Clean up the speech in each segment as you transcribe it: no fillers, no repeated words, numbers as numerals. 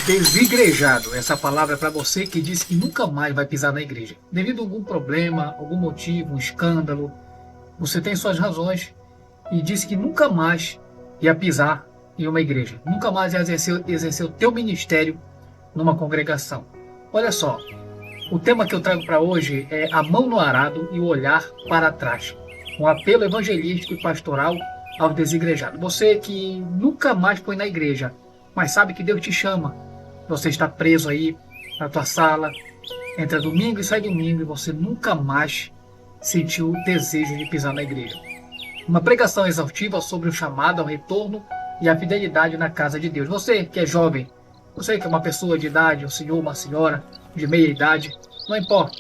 Desigrejado, essa palavra é para você que diz que nunca mais vai pisar na igreja. Devido a algum problema, algum motivo, um escândalo, você tem suas razões e disse que nunca mais ia pisar em uma igreja. Nunca mais ia exercer o teu ministério numa congregação. Olha só, o tema que eu trago para hoje é a mão no arado e o olhar para trás. Um apelo evangelístico e pastoral ao desigrejados. Você que nunca mais foi na igreja, mas sabe que Deus te chama. Você está preso aí na tua sala, entra domingo e sai domingo e você nunca mais sentiu o desejo de pisar na igreja. Uma pregação exaustiva sobre o chamado ao retorno e a fidelidade na casa de Deus. Você que é jovem, você que é uma pessoa de idade, um senhor, uma senhora de meia idade, não importa.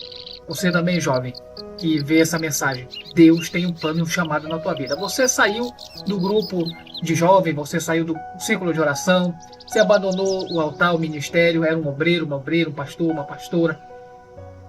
Você também jovem que vê essa mensagem. Deus tem um plano e um chamado na tua vida. Você saiu do grupo de jovem, você saiu do círculo de oração, você abandonou o altar, o ministério, era um obreiro, um pastor, uma pastora.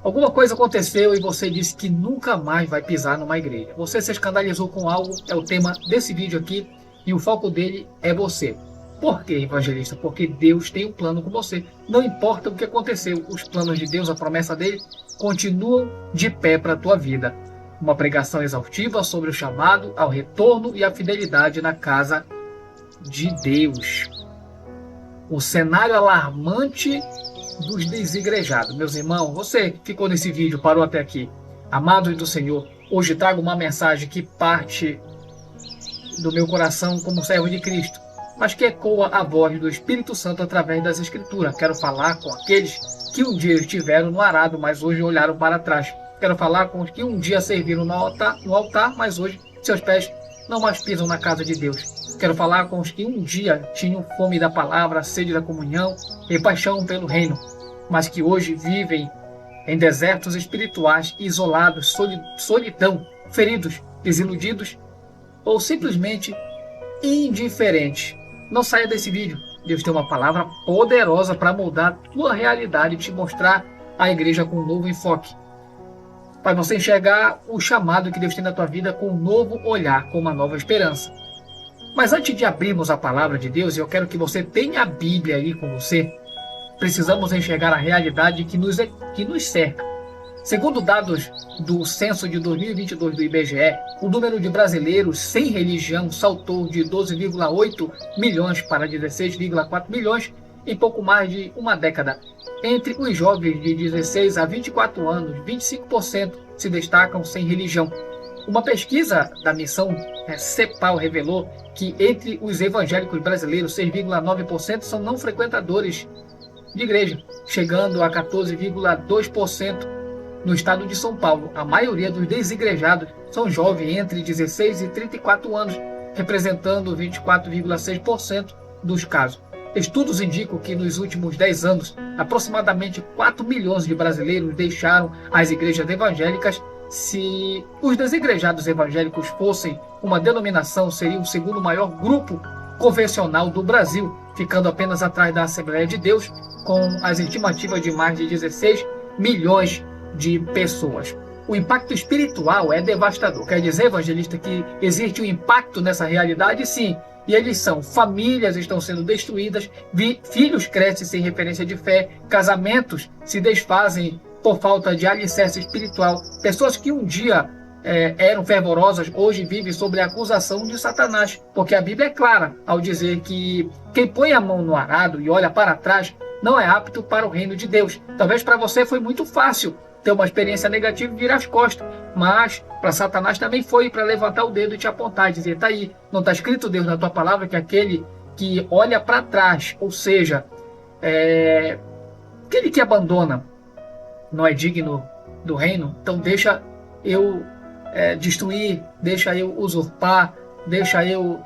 Alguma coisa aconteceu e você disse que nunca mais vai pisar numa igreja. Você se escandalizou com algo, é o tema desse vídeo aqui, e o foco dele é você. Por quê, evangelista? Porque Deus tem um plano com você. Não importa o que aconteceu, os planos de Deus, a promessa dele, continuam de pé para a tua vida. Uma pregação exaustiva sobre o chamado ao retorno e a fidelidade na casa de Deus. O cenário alarmante dos desigrejados. Meus irmãos, você que ficou nesse vídeo, parou até aqui, amados do Senhor, hoje trago uma mensagem que parte do meu coração como servo de Cristo, mas que ecoa a voz do Espírito Santo através das Escrituras. Quero falar com aqueles que um dia estiveram no arado, mas hoje olharam para trás. Quero falar com os que um dia serviram no altar, mas hoje seus pés não mais pisam na casa de Deus. Quero falar com os que um dia tinham fome da palavra, sede da comunhão e paixão pelo reino, mas que hoje vivem em desertos espirituais, isolados, solidão, feridos, desiludidos ou simplesmente indiferentes. Não saia desse vídeo. Deus tem uma palavra poderosa para moldar a tua realidade e te mostrar a igreja com um novo enfoque. Para você enxergar o chamado que Deus tem na tua vida com um novo olhar, com uma nova esperança. Mas antes de abrirmos a palavra de Deus, eu quero que você tenha a Bíblia aí com você. Precisamos enxergar a realidade que nos cerca. Segundo dados do censo de 2022 do IBGE, o número de brasileiros sem religião saltou de 12,8 milhões para 16,4 milhões em pouco mais de uma década. Entre os jovens de 16 a 24 anos, 25% se destacam sem religião. Uma pesquisa da missão CEPAL revelou que entre os evangélicos brasileiros, 6,9% são não frequentadores de igreja, chegando a 14,2% no estado de São Paulo. A maioria dos desigrejados são jovens entre 16 e 34 anos, representando 24,6% dos casos. Estudos indicam que nos últimos 10 anos, aproximadamente 4 milhões de brasileiros deixaram as igrejas evangélicas. Se os desigrejados evangélicos fossem uma denominação, seria o segundo maior grupo convencional do Brasil, ficando apenas atrás da Assembleia de Deus, com as estimativas de mais de 16 milhões de pessoas. O impacto espiritual é devastador. Quer dizer, evangelista, que existe um impacto nessa realidade? Sim. E eles são: famílias estão sendo destruídas, filhos crescem sem referência de fé, casamentos se desfazem por falta de alicerce espiritual, pessoas que um dia eram fervorosas, hoje vivem sob a acusação de Satanás, porque a Bíblia é clara ao dizer que quem põe a mão no arado e olha para trás não é apto para o reino de Deus. Talvez para você foi muito fácil ter uma experiência negativa e virar as costas, mas para Satanás também foi, para levantar o dedo e te apontar e dizer: tá aí, não está escrito, Deus, na tua palavra, que aquele que olha para trás, ou seja, aquele que abandona, não é digno do reino. Então deixa eu destruir, deixa eu usurpar, deixa eu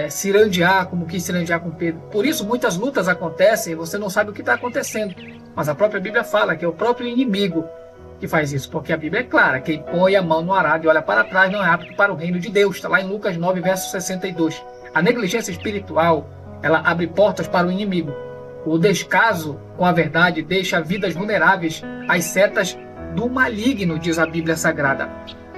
cirandear, como quis cirandear com Pedro. Por isso muitas lutas acontecem e você não sabe o que está acontecendo, mas a própria Bíblia fala que é o próprio inimigo que faz isso, porque a Bíblia é clara: quem põe a mão no arado e olha para trás não é apto para o reino de Deus. Está lá em Lucas 9, verso 62. A negligência espiritual, ela abre portas para o inimigo. O descaso com a verdade deixa vidas vulneráveis às setas do maligno, diz a Bíblia Sagrada.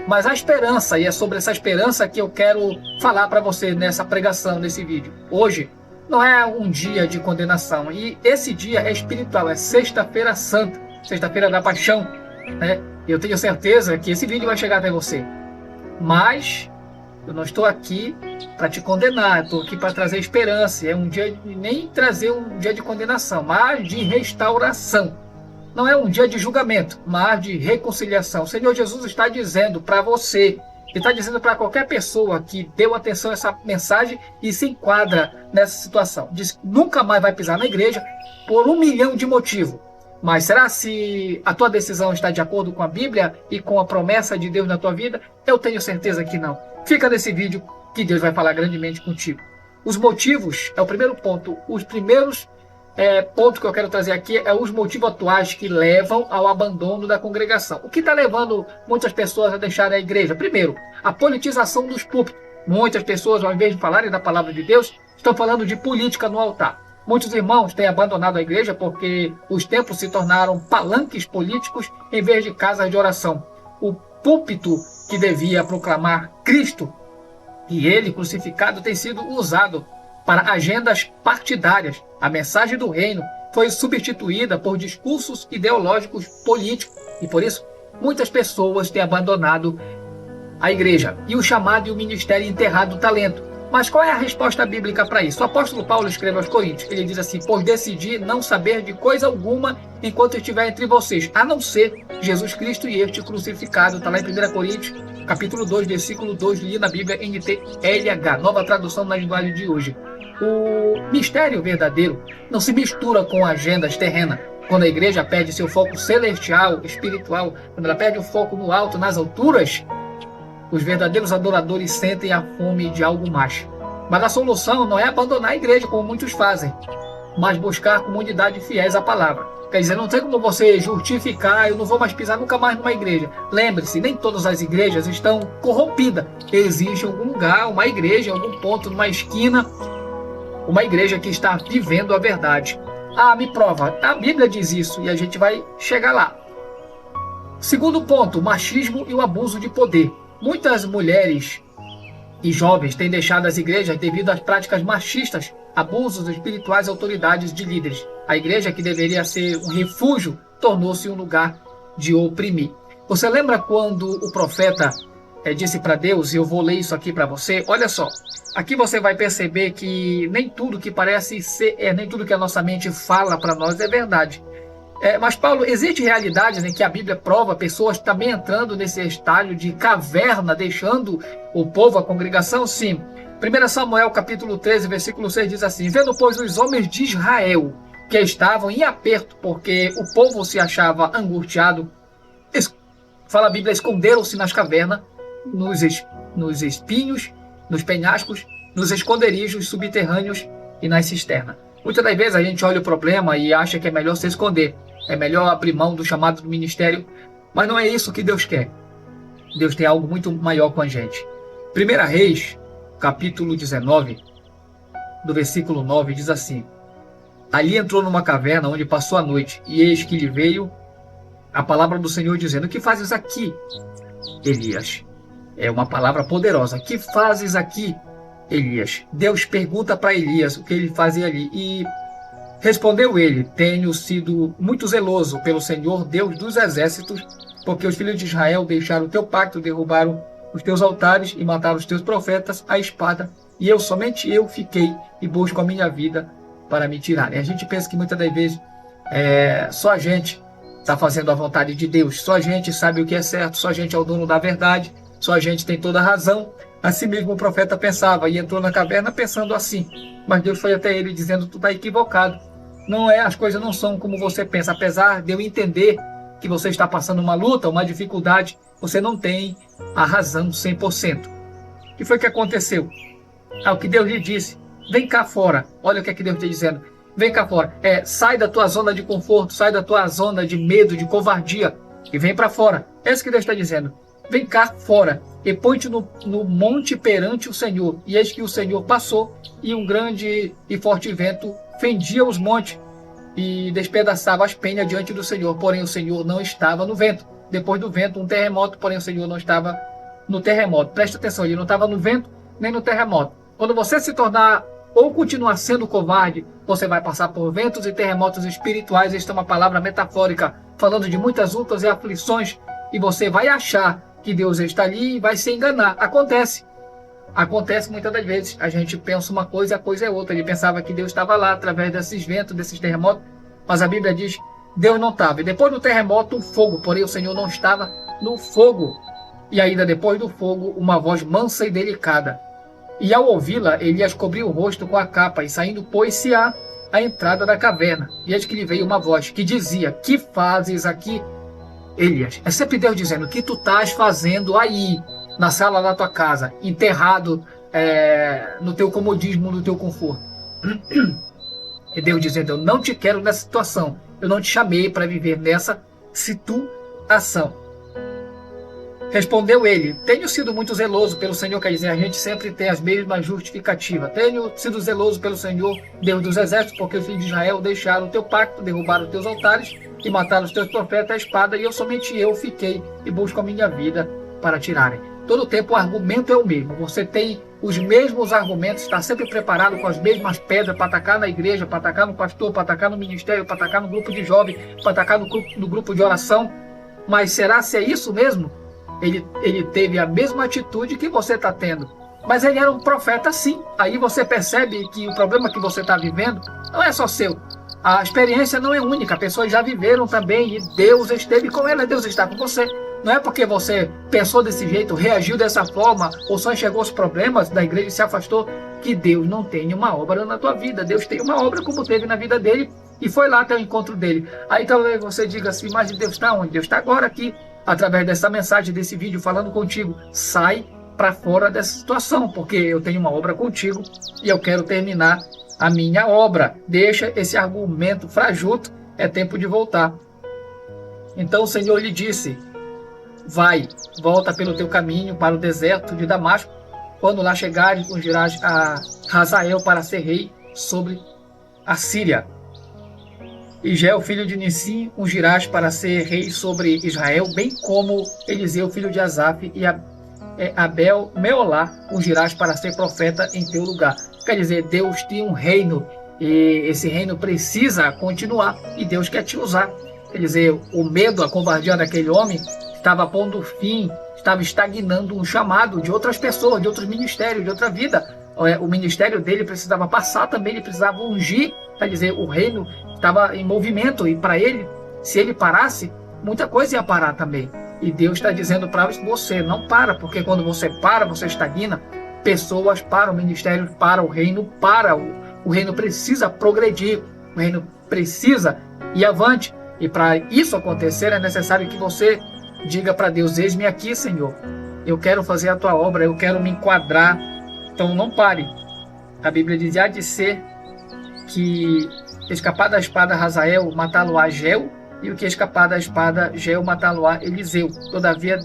Mas a esperança, e é sobre essa esperança que eu quero falar para você nessa pregação, nesse vídeo. Hoje, não é um dia de condenação. E esse dia é espiritual, é Sexta-feira Santa, Sexta-feira da Paixão, né? Eu tenho certeza que esse vídeo vai chegar até você. Mas eu não estou aqui para te condenar, estou aqui para trazer esperança. É um dia, nem trazer um dia de condenação, mas de restauração. Não é um dia de julgamento, mas de reconciliação. O Senhor Jesus está dizendo para você, Ele está dizendo para qualquer pessoa que deu atenção a essa mensagem e se enquadra nessa situação. Diz que nunca mais vai pisar na igreja por 1 milhão de motivos. Mas será se a tua decisão está de acordo com a Bíblia e com a promessa de Deus na tua vida? Eu tenho certeza que não. Fica nesse vídeo que Deus vai falar grandemente contigo. Os motivos é o primeiro ponto. Os primeiros pontos que eu quero trazer aqui é os motivos atuais que levam ao abandono da congregação. O que está levando muitas pessoas a deixarem a igreja? Primeiro, a politização dos púlpitos. Muitas pessoas, ao invés de falarem da palavra de Deus, estão falando de política no altar. Muitos irmãos têm abandonado a igreja porque os templos se tornaram palanques políticos em vez de casas de oração. O púlpito que devia proclamar Cristo e Ele crucificado tem sido usado para agendas partidárias. A mensagem do reino foi substituída por discursos ideológicos políticos e por isso muitas pessoas têm abandonado a igreja e o chamado e o ministério enterrado do talento. Mas qual é a resposta bíblica para isso? O apóstolo Paulo escreve aos Coríntios, ele diz assim: pois decidi não saber de coisa alguma enquanto estiver entre vocês, a não ser Jesus Cristo e este crucificado. Está lá em 1 Coríntios, capítulo 2, versículo 2, li na Bíblia NTLH, nova tradução na linguagem de hoje. O mistério verdadeiro não se mistura com agendas terrenas. Quando a igreja perde seu foco celestial, espiritual, quando ela perde o foco no alto, nas alturas, os verdadeiros adoradores sentem a fome de algo mais. Mas a solução não é abandonar a igreja, como muitos fazem, mas buscar comunidade fiéis à palavra. Quer dizer, não tem como você justificar, eu não vou mais pisar nunca mais numa igreja. Lembre-se, nem todas as igrejas estão corrompidas. Existe algum lugar, uma igreja, algum ponto, numa esquina, uma igreja que está vivendo a verdade. Ah, me prova. A Bíblia diz isso e a gente vai chegar lá. Segundo ponto, o machismo e o abuso de poder. Muitas mulheres e jovens têm deixado as igrejas devido às práticas machistas, abusos espirituais e autoridades de líderes. A igreja, que deveria ser um refúgio, tornou-se um lugar de oprimir. Você lembra quando o profeta disse para Deus, e eu vou ler isso aqui para você? Olha só, aqui você vai perceber que nem tudo que parece ser, nem tudo que a nossa mente fala para nós é verdade. Mas, Paulo, existe realidades em que a Bíblia prova pessoas também entrando nesse estágio de caverna, deixando o povo, a congregação? Sim. 1 Samuel, capítulo 13, versículo 6 diz assim: vendo, pois, os homens de Israel que estavam em aperto, porque o povo se achava angustiado, fala a Bíblia, esconderam-se nas cavernas, nos espinhos, nos penhascos, nos esconderijos subterrâneos e nas cisternas. Muitas das vezes a gente olha o problema e acha que é melhor se esconder. É melhor abrir mão do chamado do ministério. Mas não é isso que Deus quer. Deus tem algo muito maior com a gente. 1 Reis, capítulo 19, do versículo 9, diz assim: ali entrou numa caverna onde passou a noite, e eis que lhe veio a palavra do Senhor dizendo: o que fazes aqui, Elias? É uma palavra poderosa. O que fazes aqui, Elias? Deus pergunta para Elias o que ele fazia ali. E respondeu ele: tenho sido muito zeloso pelo Senhor, Deus dos exércitos, porque os filhos de Israel deixaram o teu pacto, derrubaram os teus altares e mataram os teus profetas à espada. E eu, somente eu, fiquei e busco a minha vida para me tirar. E a gente pensa que muitas das vezes só a gente está fazendo a vontade de Deus, só a gente sabe o que é certo, só a gente é o dono da verdade, só a gente tem toda a razão. Assim mesmo o profeta pensava e entrou na caverna pensando assim. Mas Deus foi até ele dizendo: tu está equivocado. Não é, as coisas não são como você pensa. Apesar de eu entender que você está passando uma luta, uma dificuldade, você não tem a razão 100%. O que foi que aconteceu? O que Deus lhe disse: vem cá fora. Olha o que é que Deus está dizendo. Vem cá fora. Sai da tua zona de conforto, sai da tua zona de medo, de covardia e vem para fora. É isso que Deus está dizendo. Vem cá fora e põe-te no monte perante o Senhor. E eis que o Senhor passou, e um grande e forte vento fendia os montes e despedaçava as penhas diante do Senhor. Porém o Senhor não estava no vento. Depois do vento, um terremoto, porém o Senhor não estava no terremoto. Presta atenção, ele não estava no vento nem no terremoto. Quando você se tornar ou continuar sendo covarde, você vai passar por ventos e terremotos espirituais. Esta é uma palavra metafórica, falando de muitas lutas e aflições, e você vai achar que Deus está ali e vai se enganar. Acontece muitas das vezes. A gente pensa uma coisa e a coisa é outra. Ele pensava que Deus estava lá através desses ventos, desses terremotos, mas a Bíblia diz Deus não estava. E depois do terremoto, o fogo, porém o Senhor não estava no fogo. E ainda depois do fogo, uma voz mansa e delicada. E ao ouvi-la, Elias cobriu o rosto com a capa, e saindo pôs-se à entrada da caverna. E eis que lhe veio uma voz que dizia: que fazes aqui, Elias? É sempre Deus dizendo: o que tu estás fazendo aí, na sala da tua casa, enterrado no teu comodismo, no teu conforto? E Deus dizendo: eu não te quero nessa situação, eu não te chamei para viver nessa situação. Respondeu ele: tenho sido muito zeloso pelo Senhor. Quer dizer, a gente sempre tem as mesmas justificativas. Tenho sido zeloso pelo Senhor, Deus dos exércitos, porque os filhos de Israel deixaram o teu pacto, derrubaram os teus altares e mataram os teus profetas à espada, e somente eu fiquei e busco a minha vida para tirarem. Todo tempo o argumento é o mesmo. Você tem os mesmos argumentos, está sempre preparado com as mesmas pedras para atacar na igreja, para atacar no pastor, para atacar no ministério, para atacar no grupo de jovens, para atacar no grupo de oração. Mas será se é isso mesmo? Ele teve a mesma atitude que você está tendo. Mas ele era um profeta sim. Aí você percebe que o problema que você está vivendo não é só seu. A experiência não é única. Pessoas já viveram também e Deus esteve com elas. Deus está com você. Não é porque você pensou desse jeito, reagiu dessa forma, ou só enxergou os problemas da igreja e se afastou, que Deus não tem uma obra na tua vida. Deus tem uma obra como teve na vida dele e foi lá até o encontro dele. Aí talvez você diga assim: mas Deus está onde? Deus está agora aqui, através dessa mensagem, desse vídeo, falando contigo. Sai para fora dessa situação, porque eu tenho uma obra contigo e eu quero terminar a minha obra. Deixa esse argumento frajuto, é tempo de voltar. Então o Senhor lhe disse: vai, volta pelo teu caminho para o deserto de Damasco. Quando lá chegares, ungirás a Hazael para ser rei sobre a Síria. E Geu, filho de Nissim, ungirás para ser rei sobre Israel, bem como Eliseu, filho de Asaf, e Abel Meolá ungirás para ser profeta em teu lugar. Quer dizer, Deus tem um reino, e esse reino precisa continuar, e Deus quer te usar. Quer dizer, o medo, a covardia daquele homem estava pondo fim, estava estagnando um chamado de outras pessoas, de outros ministérios, de outra vida. O ministério dele precisava passar também, ele precisava ungir. Quer dizer, o reino estava em movimento, e para ele, se ele parasse, muita coisa ia parar também. E Deus está dizendo para você: não para, porque quando você para, você estagna. Pessoas param, ministérios param, o reino para. O reino precisa progredir, o reino precisa ir avante. E para isso acontecer, é necessário que você diga para Deus: eis-me aqui, Senhor, eu quero fazer a tua obra, eu quero me enquadrar. Então não pare. A Bíblia diz: há de ser que escapar da espada Hazael, matá-lo-á Geu, e o que escapar da espada Geu, matá-lo-á Eliseu. Todavia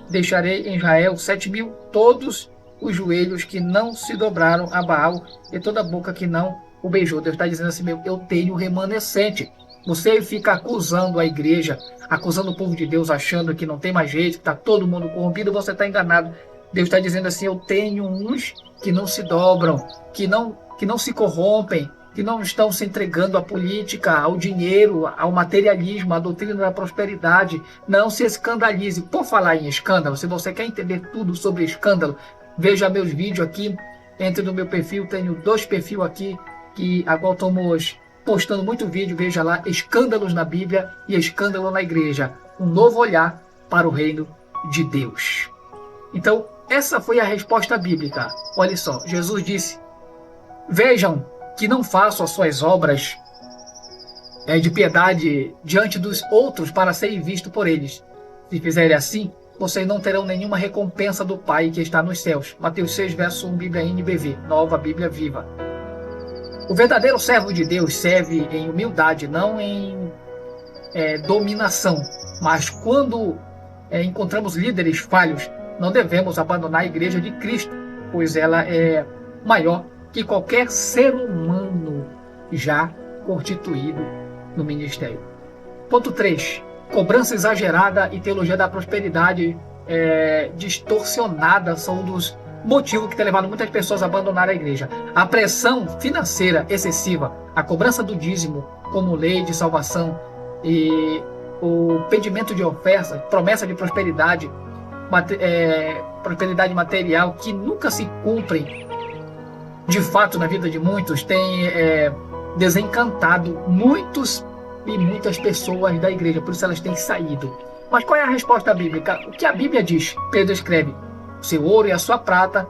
deixarei em Israel 7.000, todos os joelhos que não se dobraram a Baal, e toda a boca que não o beijou. Deus está dizendo assim: eu tenho remanescente. Você fica acusando a igreja, acusando o povo de Deus, achando que não tem mais jeito, que está todo mundo corrompido, você está enganado. Deus está dizendo assim: eu tenho uns que não se dobram, que não se corrompem, que não estão se entregando à política, ao dinheiro, ao materialismo, à doutrina da prosperidade. Não se escandalize. Por falar em escândalo, se você quer entender tudo sobre escândalo, veja meus vídeos aqui, entre no meu perfil, tenho 2 perfis aqui, que agora estamos postando muito vídeo, veja lá, escândalos na Bíblia e escândalo na igreja. Um novo olhar para o reino de Deus. Então, essa foi a resposta bíblica. Olha só, Jesus disse: vejam que não faço as suas obras de piedade diante dos outros para serem vistos por eles. Se fizerem assim, vocês não terão nenhuma recompensa do Pai que está nos céus. Mateus 6, verso 1, Bíblia NBV, Nova Bíblia Viva. O verdadeiro servo de Deus serve em humildade, não em dominação. Mas quando encontramos líderes falhos, não devemos abandonar a igreja de Cristo, pois ela é maior que qualquer ser humano já constituído no ministério. Ponto 3. Cobrança exagerada e teologia da prosperidade distorcionada são motivo que tem levado muitas pessoas a abandonar a igreja. A pressão financeira excessiva, a cobrança do dízimo como lei de salvação e o pedimento de oferta, promessa de prosperidade, prosperidade material que nunca se cumprem de fato na vida de muitos, tem desencantado muitos e muitas pessoas da igreja, por isso elas têm saído. Mas qual é a resposta bíblica? O que a Bíblia diz? Pedro escreve: o seu ouro e a sua prata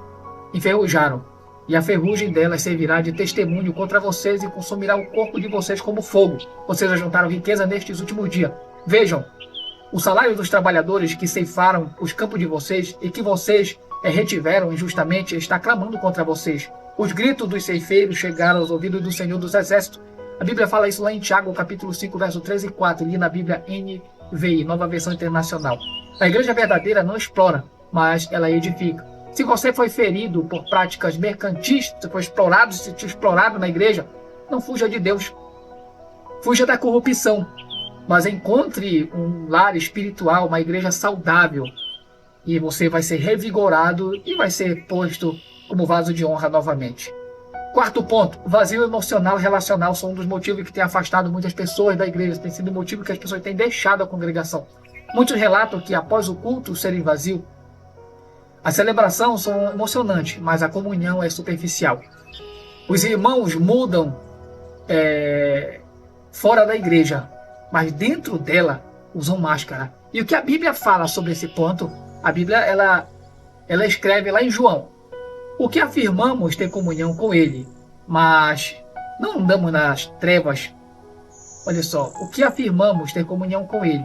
enferrujaram, e a ferrugem delas servirá de testemunho contra vocês e consumirá o corpo de vocês como fogo. Vocês ajuntaram riqueza nestes últimos dias. Vejam, o salário dos trabalhadores que ceifaram os campos de vocês e que vocês retiveram injustamente está clamando contra vocês. Os gritos dos ceifeiros chegaram aos ouvidos do Senhor dos Exércitos. A Bíblia fala isso lá em Tiago, capítulo 5, verso 3 e 4, li na Bíblia NVI, Nova Versão Internacional. A igreja verdadeira não explora, mas ela edifica. Se você foi ferido por práticas mercantis, se foi explorado, se te explorado na igreja, não fuja de Deus. Fuja da corrupção, mas encontre um lar espiritual, uma igreja saudável, e você vai ser revigorado e vai ser posto como vaso de honra novamente. Quarto ponto, vazio emocional e relacional são um dos motivos que tem afastado muitas pessoas da igreja, tem sido o motivo que as pessoas têm deixado a congregação. Muitos relatam que após o culto serem vazio, a celebração são emocionantes, mas a comunhão é superficial. Os irmãos mudam fora da igreja, mas dentro dela usam máscara. E o que a Bíblia fala sobre esse ponto? A Bíblia ela escreve lá em João: o que afirmamos ter comunhão com Ele, mas não andamos nas trevas. Olha só, o que afirmamos ter comunhão com Ele,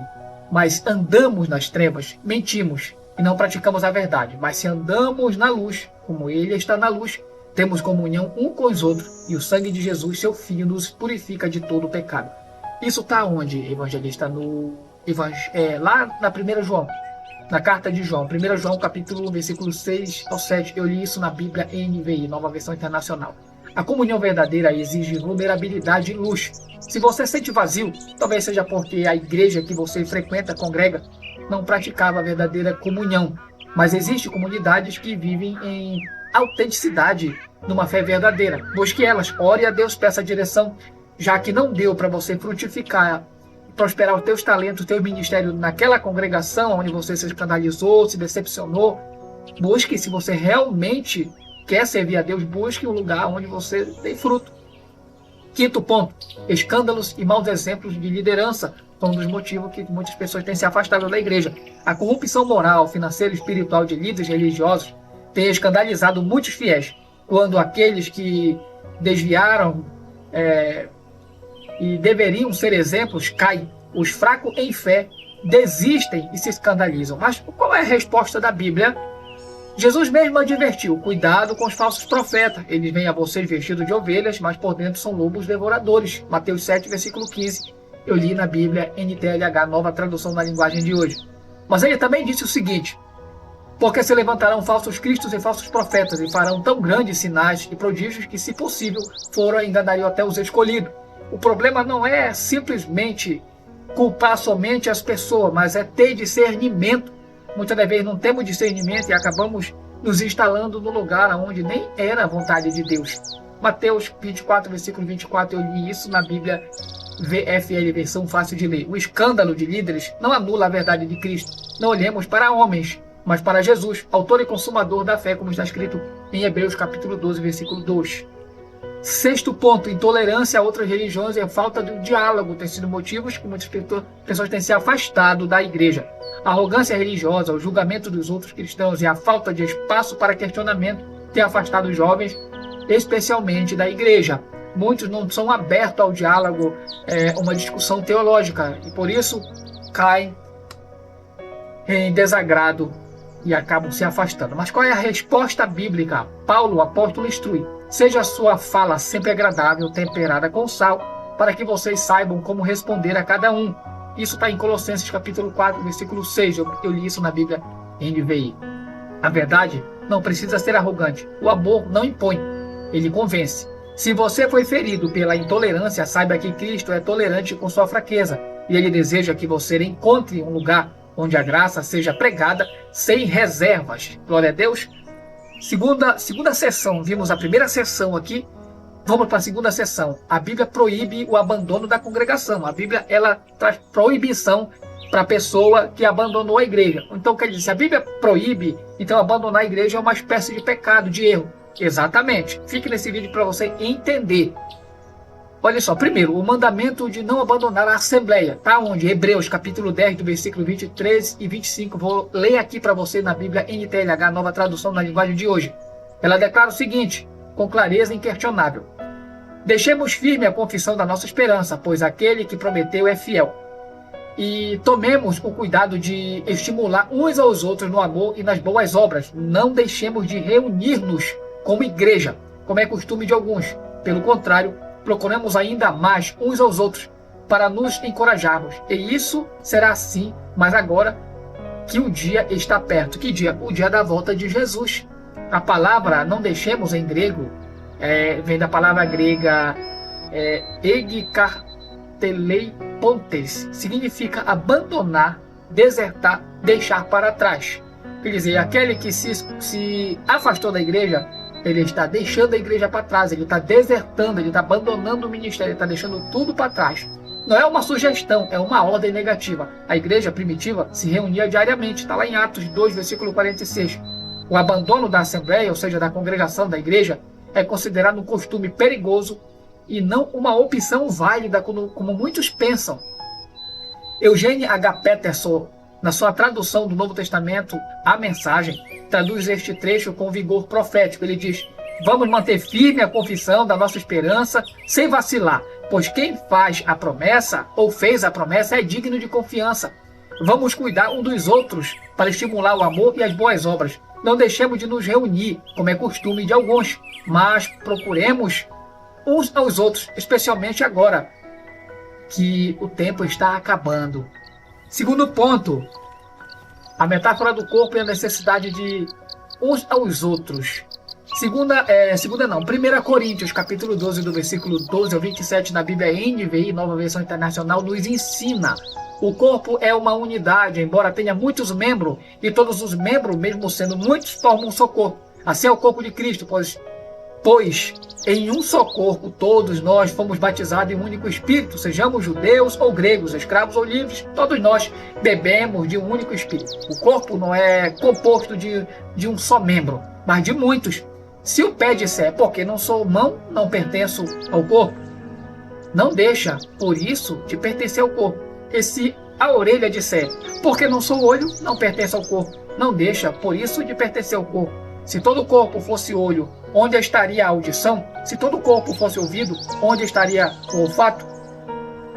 mas andamos nas trevas, mentimos e não praticamos a verdade. Mas se andamos na luz, como Ele está na luz, temos comunhão um com os outros, e o sangue de Jesus, seu Filho, nos purifica de todo o pecado. Isso está onde, evangelista? Lá na 1 João. Na carta de João, 1 João capítulo 1, versículo 6 ao 7, eu li isso na Bíblia NVI, Nova Versão Internacional. A comunhão verdadeira exige vulnerabilidade e luz. Se você sente vazio, talvez seja porque a igreja que você frequenta, congrega, não praticava a verdadeira comunhão. Mas existem comunidades que vivem em autenticidade numa fé verdadeira. Busque elas, ore a Deus, peça direção, já que não deu para você frutificar, prosperar os teus talentos, o teu ministério naquela congregação onde você se escandalizou, se decepcionou. Busque, se você realmente quer servir a Deus, busque um lugar onde você tem fruto. Quinto ponto, escândalos e maus exemplos de liderança são um dos motivos que muitas pessoas têm se afastado da igreja. A corrupção moral, financeira e espiritual de líderes religiosos tem escandalizado muitos fiéis, quando aqueles que desviaram e deveriam ser exemplos caem. Os fracos em fé desistem e se escandalizam. Mas qual é a resposta da Bíblia? Jesus mesmo advertiu: cuidado com os falsos profetas. Eles vêm a vocês vestidos de ovelhas, mas por dentro são lobos devoradores. Mateus 7, versículo 15. Eu li na Bíblia NTLH, nova tradução na linguagem de hoje. Mas ele também disse o seguinte: porque se levantarão falsos cristos e falsos profetas e farão tão grandes sinais e prodígios que, se possível, foram e enganariam até os escolhidos. O problema não é simplesmente culpar somente as pessoas, mas é ter discernimento. Muitas das vezes não temos discernimento e acabamos nos instalando no lugar onde nem era a vontade de Deus. Mateus 24, versículo 24, eu li isso na Bíblia VFL, versão fácil de ler. O escândalo de líderes não anula a verdade de Cristo. Não olhemos para homens, mas para Jesus, autor e consumador da fé, como está escrito em Hebreus capítulo 12, versículo 2. Sexto ponto, intolerância a outras religiões e a falta de diálogo tem sido motivos que muitas pessoas têm se afastado da igreja. A arrogância religiosa, o julgamento dos outros cristãos e a falta de espaço para questionamento têm afastado os jovens, especialmente da igreja. Muitos não são abertos ao diálogo, uma discussão teológica, e por isso caem em desagrado e acabam se afastando. Mas qual é a resposta bíblica? Paulo, o apóstolo, instrui: seja a sua fala sempre agradável, temperada com sal, para que vocês saibam como responder a cada um. Isso está em Colossenses capítulo 4, versículo 6. Eu li isso na Bíblia NVI. A verdade não precisa ser arrogante. O amor não impõe, ele convence. Se você foi ferido pela intolerância, saiba que Cristo é tolerante com sua fraqueza, e ele deseja que você encontre um lugar onde a graça seja pregada sem reservas. Glória a Deus. Segunda sessão, vimos a primeira sessão aqui, vamos para a segunda sessão. A Bíblia proíbe o abandono da congregação. A Bíblia, ela traz proibição para a pessoa que abandonou a igreja. Então, quer dizer, se a Bíblia proíbe, então abandonar a igreja é uma espécie de pecado, de erro. Exatamente. Fique nesse vídeo para você entender. Olha só, primeiro, o mandamento de não abandonar a assembleia. Tá onde? Hebreus, capítulo 10, do versículo 23 e 25. Vou ler aqui para você na Bíblia NTLH, nova tradução na linguagem de hoje. Ela declara o seguinte, com clareza inquestionável. Deixemos firme a confissão da nossa esperança, pois aquele que prometeu é fiel. E tomemos o cuidado de estimular uns aos outros no amor e nas boas obras. Não deixemos de reunir-nos como igreja, como é costume de alguns. Pelo contrário, procuremos ainda mais uns aos outros para nos encorajarmos. E isso será assim, mas agora que o dia está perto. Que dia? O dia da volta de Jesus. A palavra não deixemos em grego, vem da palavra grega egikarteleipontes, significa abandonar, desertar, deixar para trás. Quer dizer, aquele que se afastou da igreja, ele está deixando a igreja para trás, ele está desertando, ele está abandonando o ministério, ele está deixando tudo para trás. Não é uma sugestão, é uma ordem negativa. A igreja primitiva se reunia diariamente, está lá em Atos 2, versículo 46. O abandono da assembleia, ou seja, da congregação da igreja, é considerado um costume perigoso e não uma opção válida, como muitos pensam. Eugene H. Peterson, na sua tradução do Novo Testamento, A Mensagem, traduz este trecho com vigor profético. Ele diz, vamos manter firme a confissão da nossa esperança, sem vacilar, pois quem faz a promessa, ou fez a promessa, é digno de confiança. Vamos cuidar um dos outros para estimular o amor e as boas obras. Não deixemos de nos reunir, como é costume de alguns, mas procuremos uns aos outros, especialmente agora que o tempo está acabando. Segundo ponto, a metáfora do corpo e a necessidade de uns aos outros. 1 Coríntios, capítulo 12, do versículo 12 ao 27, na Bíblia NVI, Nova Versão Internacional, nos ensina. O corpo é uma unidade, embora tenha muitos membros, e todos os membros, mesmo sendo muitos, formam um só corpo. Assim é o corpo de Cristo, pois em um só corpo todos nós fomos batizados em um único Espírito, sejamos judeus ou gregos, escravos ou livres, todos nós bebemos de um único Espírito. O corpo não é composto de um só membro, mas de muitos. Se o pé disser, porque não sou mão, não pertenço ao corpo, não deixa, por isso, de pertencer ao corpo. E se a orelha disser, porque não sou olho, não pertence ao corpo, não deixa, por isso, de pertencer ao corpo. Se todo o corpo fosse olho, onde estaria a audição? Se todo o corpo fosse ouvido, onde estaria o olfato?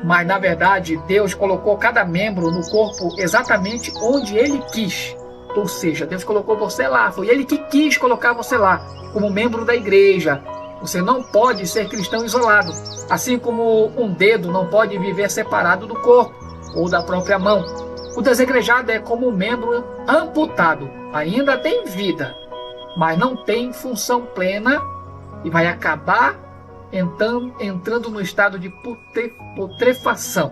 Mas, na verdade, Deus colocou cada membro no corpo exatamente onde Ele quis. Ou seja, Deus colocou você lá, foi Ele que quis colocar você lá, como membro da igreja. Você não pode ser cristão isolado, assim como um dedo não pode viver separado do corpo ou da própria mão. O desigrejado é como um membro amputado, ainda tem vida, mas não tem função plena e vai acabar entrando no estado de putrefação.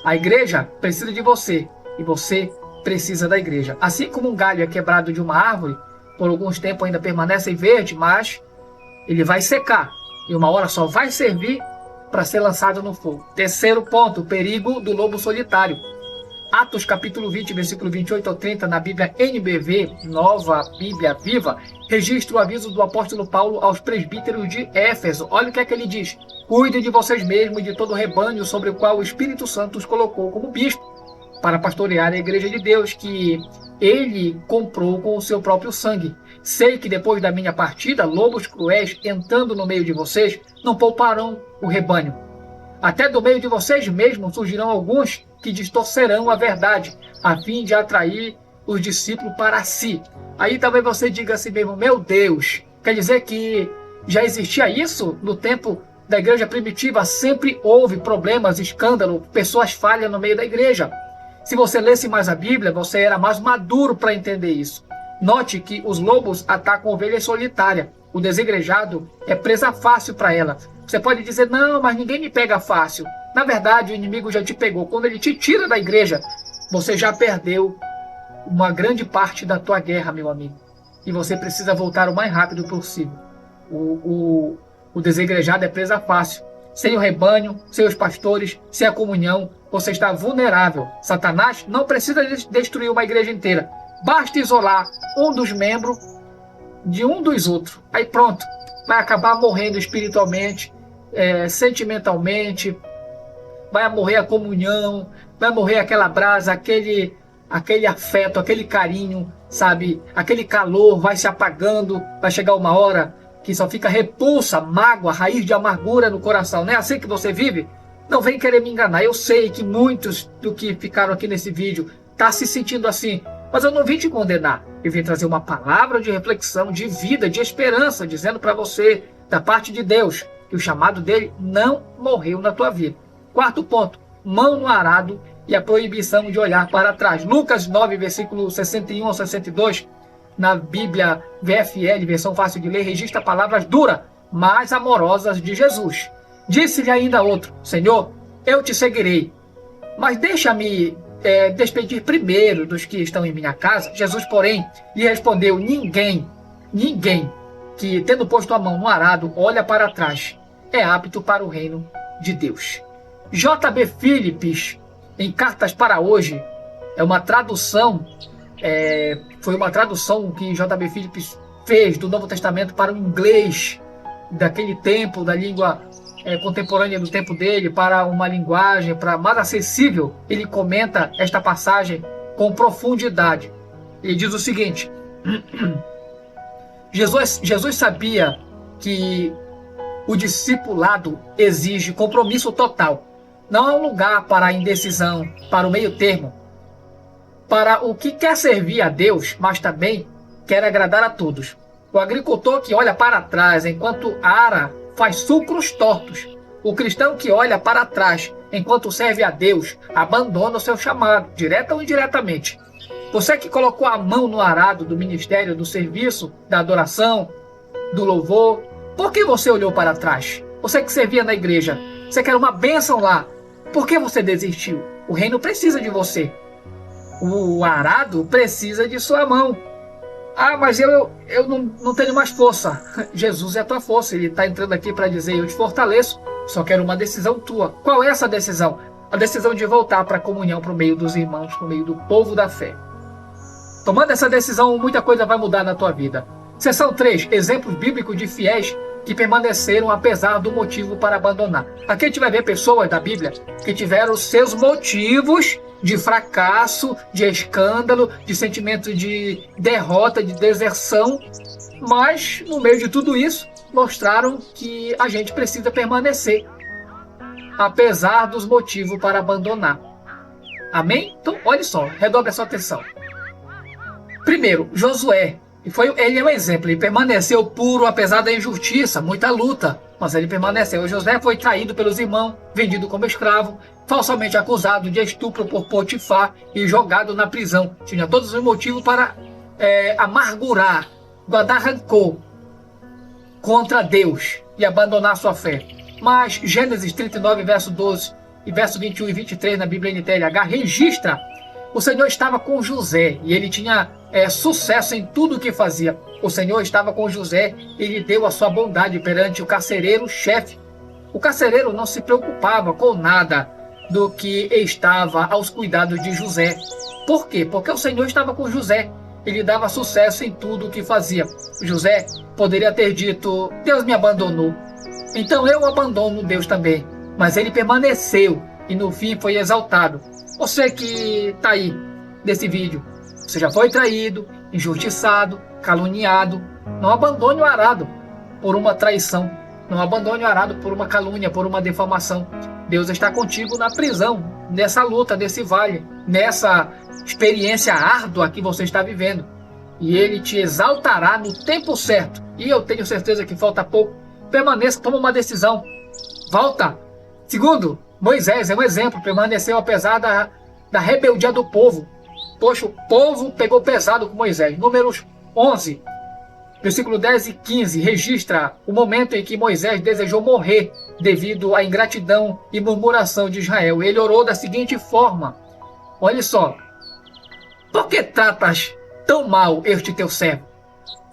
A igreja precisa de você e você precisa da igreja. Assim como um galho é quebrado de uma árvore, por alguns tempos ainda permanece verde, mas ele vai secar e uma hora só vai servir para ser lançado no fogo. Terceiro ponto, o perigo do lobo solitário. Atos capítulo 20, versículo 28 ao 30, na Bíblia NBV, Nova Bíblia Viva, registra o aviso do apóstolo Paulo aos presbíteros de Éfeso. Olha o que é que ele diz. Cuidem de vocês mesmos e de todo o rebanho sobre o qual o Espírito Santo os colocou como bispo, para pastorear a igreja de Deus, que ele comprou com o seu próprio sangue. Sei que depois da minha partida, lobos cruéis, entrando no meio de vocês, não pouparão o rebanho. Até do meio de vocês mesmos surgirão alguns que distorcerão a verdade, a fim de atrair os discípulos para si. Aí talvez você diga assim mesmo, meu Deus, quer dizer que já existia isso no tempo da igreja primitiva? Sempre houve problemas, escândalo, pessoas falham no meio da igreja. Se você lesse mais a Bíblia, você era mais maduro para entender isso. Note que os lobos atacam ovelhas solitárias. O desigrejado é presa fácil para ela. Você pode dizer, não, mas ninguém me pega fácil. Na verdade, o inimigo já te pegou. Quando ele te tira da igreja, você já perdeu uma grande parte da tua guerra, meu amigo. e você precisa voltar o mais rápido possível. O desigrejar é presa fácil. Sem o rebanho, sem os pastores, sem a comunhão, você está vulnerável. Satanás não precisa destruir uma igreja inteira. Basta isolar um dos membros de um dos outros. Aí pronto, vai acabar morrendo espiritualmente, sentimentalmente, vai morrer a comunhão, vai morrer aquela brasa, aquele afeto, aquele carinho, sabe? Aquele calor vai se apagando, vai chegar uma hora que só fica repulsa, mágoa, raiz de amargura no coração. Não é assim que você vive? Não vem querer me enganar. Eu sei que muitos do que ficaram aqui nesse vídeo estão se sentindo assim, mas eu não vim te condenar. Eu vim trazer uma palavra de reflexão, de vida, de esperança, dizendo para você, da parte de Deus, que o chamado dele não morreu na tua vida. Quarto ponto, mão no arado e a proibição de olhar para trás. Lucas 9, versículo 61 a 62, na Bíblia VFL, versão fácil de ler, registra palavras duras, mas amorosas de Jesus. Disse-lhe ainda outro: Senhor, eu te seguirei, mas deixa-me despedir primeiro dos que estão em minha casa. Jesus, porém, lhe respondeu: ninguém que, tendo posto a mão no arado, olha para trás, é apto para o reino de Deus. J.B. Phillips, em Cartas para Hoje, é uma tradução, foi uma tradução que J.B. Phillips fez do Novo Testamento para o inglês daquele tempo, da língua contemporânea do tempo dele, para uma linguagem mais acessível. Ele comenta esta passagem com profundidade. Ele diz o seguinte: Jesus sabia que o discipulado exige compromisso total. Não há um lugar para a indecisão, para o meio termo, para o que quer servir a Deus, mas também quer agradar a todos. O agricultor que olha para trás enquanto ara faz sucros tortos. O cristão que olha para trás enquanto serve a Deus abandona o seu chamado, direta ou indiretamente. Você que colocou a mão no arado do ministério, do serviço, da adoração, do louvor, por que você olhou para trás? Você que servia na igreja, você quer uma bênção lá, por que você desistiu? O reino precisa de você. O arado precisa de sua mão. Ah, mas eu não tenho mais força. Jesus é a tua força. Ele está entrando aqui para dizer: eu te fortaleço, só quero uma decisão tua. Qual é essa decisão? A decisão de voltar para a comunhão, para o meio dos irmãos, para o meio do povo da fé. Tomando essa decisão, muita coisa vai mudar na tua vida. Seção 3. Exemplos bíblicos de fiéis que permaneceram apesar do motivo para abandonar. Aqui a gente vai ver pessoas da Bíblia que tiveram seus motivos de fracasso, de escândalo, de sentimento de derrota, de deserção, mas no meio de tudo isso mostraram que a gente precisa permanecer apesar dos motivos para abandonar. Amém? Então, olha só, redobre a sua atenção. Primeiro, Josué. Ele é um exemplo, ele permaneceu puro apesar da injustiça, muita luta, mas ele permaneceu. José foi traído pelos irmãos, vendido como escravo, falsamente acusado de estupro por Potifar e jogado na prisão. Tinha todos os motivos para amargurar, guardar rancor contra Deus e abandonar sua fé. Mas Gênesis 39, verso 12 e verso 21 e 23 na Bíblia NTLH registra: o Senhor estava com José e ele tinha sucesso em tudo o que fazia. O Senhor estava com José e lhe deu a sua bondade perante o carcereiro-chefe. O carcereiro não se preocupava com nada do que estava aos cuidados de José. Por quê? Porque o Senhor estava com José. Ele dava sucesso em tudo o que fazia. José poderia ter dito: Deus me abandonou, então eu abandono Deus também. Mas ele permaneceu e no fim foi exaltado. Você que está aí nesse vídeo, você já foi traído, injustiçado, caluniado. Não abandone o arado por uma traição. Não abandone o arado por uma calúnia, por uma defamação. Deus está contigo na prisão, nessa luta, nesse vale, nessa experiência árdua que você está vivendo. E Ele te exaltará no tempo certo. E eu tenho certeza que falta pouco. Permaneça, toma uma decisão. Volta. Segundo, Moisés é um exemplo. Permaneceu apesar da rebeldia do povo. Poxa, o povo pegou pesado com Moisés. Números 11, versículo 10 e 15, registra o momento em que Moisés desejou morrer devido à ingratidão e murmuração de Israel. Ele orou da seguinte forma: olha só, por que tratas tão mal este teu servo?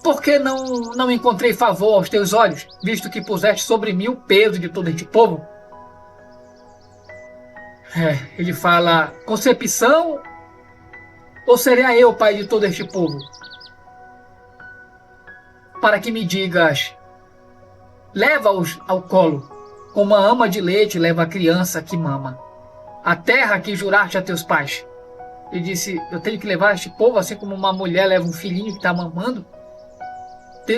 Por que não encontrei favor aos teus olhos, visto que puseste sobre mim o peso de todo este povo? Ele fala, concepção, ou serei eu, pai de todo este povo? Para que me digas, leva-os ao colo, como a ama de leite leva a criança que mama, a terra que juraste a teus pais. Ele disse, eu tenho que levar este povo assim como uma mulher leva um filhinho que está mamando?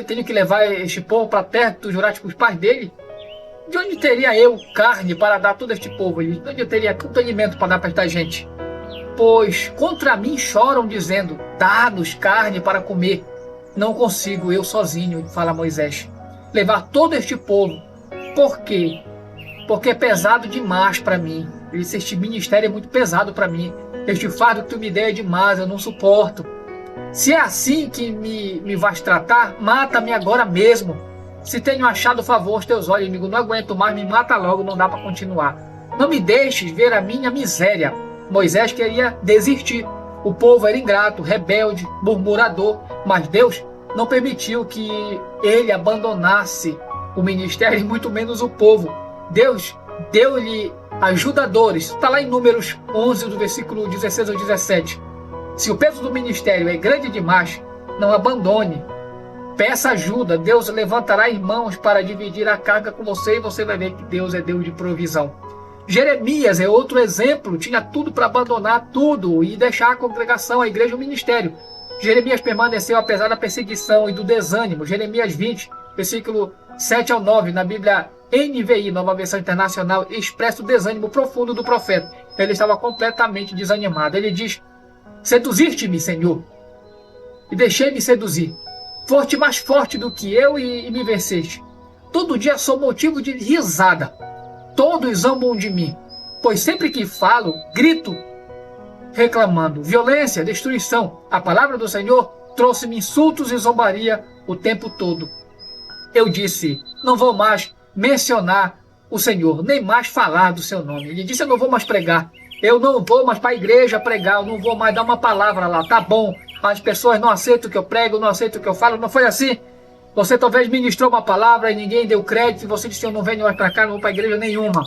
Tenho que levar este povo para a terra que tu juraste para os pais dele? De onde teria eu carne para dar a todo este povo? De onde eu teria tanto alimento para dar para esta gente? Pois contra mim choram, dizendo, dá-nos carne para comer. Não consigo eu sozinho, fala Moisés, levar todo este povo. Por quê? Porque é pesado demais para mim. Este ministério é muito pesado para mim. Este fardo que tu me der é demais, eu não suporto. Se é assim que me vais tratar, mata-me agora mesmo. Se tenho achado favor aos teus olhos, amigo, não aguento mais, me mata logo, não dá para continuar. Não me deixes ver a minha miséria. Moisés queria desistir. O povo era ingrato, rebelde, murmurador, mas Deus não permitiu que ele abandonasse o ministério e muito menos o povo. Deus deu-lhe ajudadores. Está lá em Números 11, do versículo 16 ao 17. Se o peso do ministério é grande demais, não abandone. Peça ajuda. Deus levantará irmãos para dividir a carga com você e você vai ver que Deus é Deus de provisão. Jeremias é outro exemplo. Tinha tudo para abandonar tudo e deixar a congregação, a igreja, o ministério. Jeremias permaneceu apesar da perseguição e do desânimo. Jeremias 20, versículo 7 ao 9, na Bíblia NVI, Nova Versão Internacional, expressa o desânimo profundo do profeta. Ele estava completamente desanimado. Ele diz, seduziste-me, Senhor, e deixei-me seduzir. Foste mais forte do que eu e me venceste. Todo dia sou motivo de risada. Todos zombam de mim, pois sempre que falo, grito, reclamando. Violência, destruição. A palavra do Senhor trouxe-me insultos e zombaria o tempo todo. Eu disse, não vou mais mencionar o Senhor, nem mais falar do seu nome. Ele disse, eu não vou mais pregar. Eu não vou mais para a igreja pregar, eu não vou mais dar uma palavra lá. Tá bom, as pessoas não aceitam o que eu prego, não aceitam o que eu falo. Não foi assim? Você talvez ministrou uma palavra e ninguém deu crédito, e você disse, eu não venho mais para cá, não vou para a igreja nenhuma.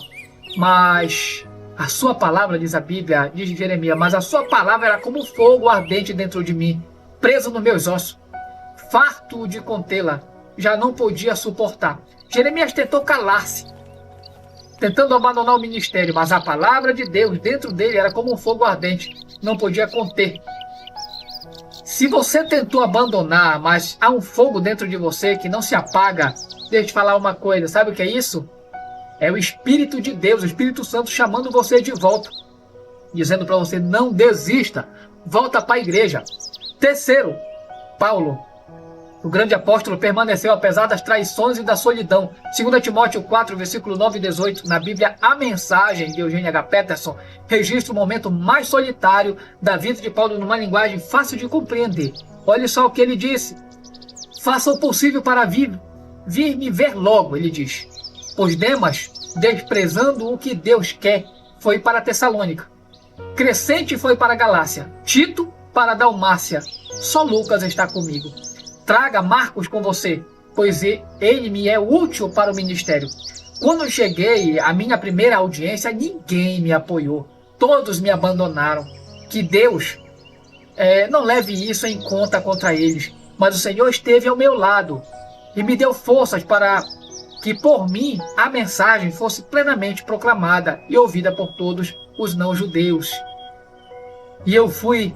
Mas a sua palavra, diz a Bíblia, diz Jeremias, mas a sua palavra era como fogo ardente dentro de mim, preso nos meus ossos, farto de contê-la, já não podia suportar. Jeremias tentou calar-se, tentando abandonar o ministério, mas a palavra de Deus dentro dele era como um fogo ardente, não podia conter. Se você tentou abandonar, mas há um fogo dentro de você que não se apaga, deixa eu te falar uma coisa, sabe o que é isso? É o Espírito de Deus, o Espírito Santo chamando você de volta, dizendo para você, não desista, volta para a igreja. Terceiro, Paulo, o grande apóstolo, permaneceu apesar das traições e da solidão. 2 Timóteo 4, versículo 9 e 18, na Bíblia, a mensagem de Eugênio H. Peterson registra o momento mais solitário da vida de Paulo numa linguagem fácil de compreender. Olha só o que ele disse. Faça o possível para vir me ver logo, ele diz. Pois Demas, desprezando o que Deus quer, foi para Tessalônica. Crescente foi para Galácia. Tito para Dalmácia. Só Lucas está comigo. Traga Marcos com você, pois ele me é útil para o ministério. Quando cheguei à minha primeira audiência, ninguém me apoiou. Todos me abandonaram. Que Deus não leve isso em conta contra eles. Mas o Senhor esteve ao meu lado e me deu forças para que por mim a mensagem fosse plenamente proclamada e ouvida por todos os não-judeus. E eu fui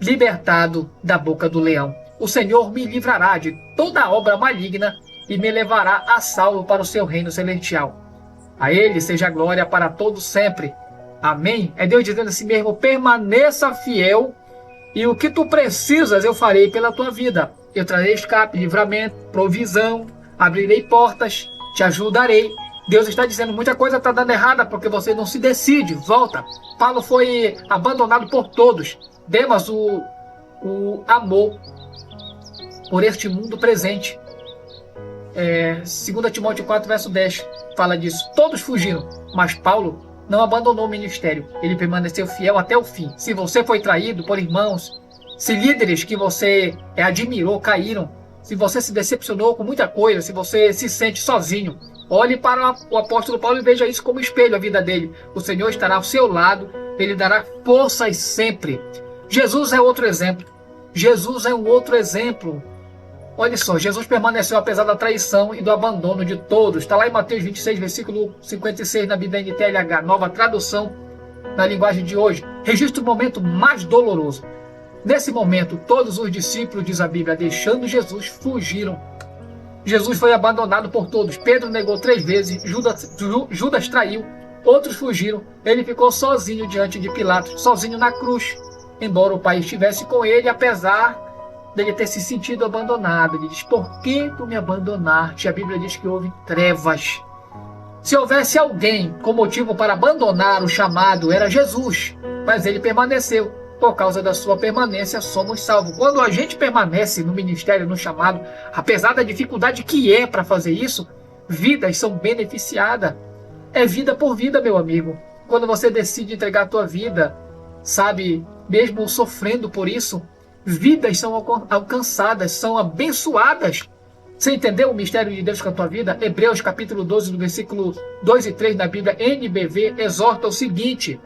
libertado da boca do leão. O Senhor me livrará de toda obra maligna e me levará a salvo para o seu reino celestial. A ele seja glória para todos sempre. Amém? É Deus dizendo assim mesmo, permaneça fiel e o que tu precisas eu farei pela tua vida. Eu trarei escape, livramento, provisão, abrirei portas, te ajudarei. Deus está dizendo, muita coisa está dando errada porque você não se decide, volta. Paulo foi abandonado por todos. Demas o amou por este mundo presente. 2 Timóteo 4, verso 10, fala disso. Todos fugiram, mas Paulo não abandonou o ministério. Ele permaneceu fiel até o fim. Se você foi traído por irmãos, se líderes que você admirou caíram, se você se decepcionou com muita coisa, se você se sente sozinho, olhe para o apóstolo Paulo e veja isso como espelho a vida dele. O Senhor estará ao seu lado, ele dará forças sempre. Jesus é outro exemplo. Jesus é um outro exemplo. Olha só, Jesus permaneceu apesar da traição e do abandono de todos. Está lá em Mateus 26, versículo 56, na Bíblia NTLH, nova tradução na linguagem de hoje. Registra o momento mais doloroso. Nesse momento, todos os discípulos, diz a Bíblia, deixando Jesus, fugiram. Jesus foi abandonado por todos. Pedro negou 3 vezes, Judas traiu, outros fugiram. Ele ficou sozinho diante de Pilatos, sozinho na cruz. Embora o Pai estivesse com ele, apesar dele ter se sentido abandonado. Ele diz, por que tu me abandonaste? A Bíblia diz que houve trevas. Se houvesse alguém com motivo para abandonar o chamado, era Jesus, mas ele permaneceu. Por causa da sua permanência, somos salvos. Quando a gente permanece no ministério, no chamado, apesar da dificuldade que é para fazer isso, vidas são beneficiadas. É vida por vida, meu amigo. Quando você decide entregar a tua vida, sabe, mesmo sofrendo por isso, vidas são alcançadas, são abençoadas. Você entendeu o mistério de Deus com a tua vida? Hebreus capítulo 12, no versículo 2 e 3 da Bíblia NBV, exorta o seguinte: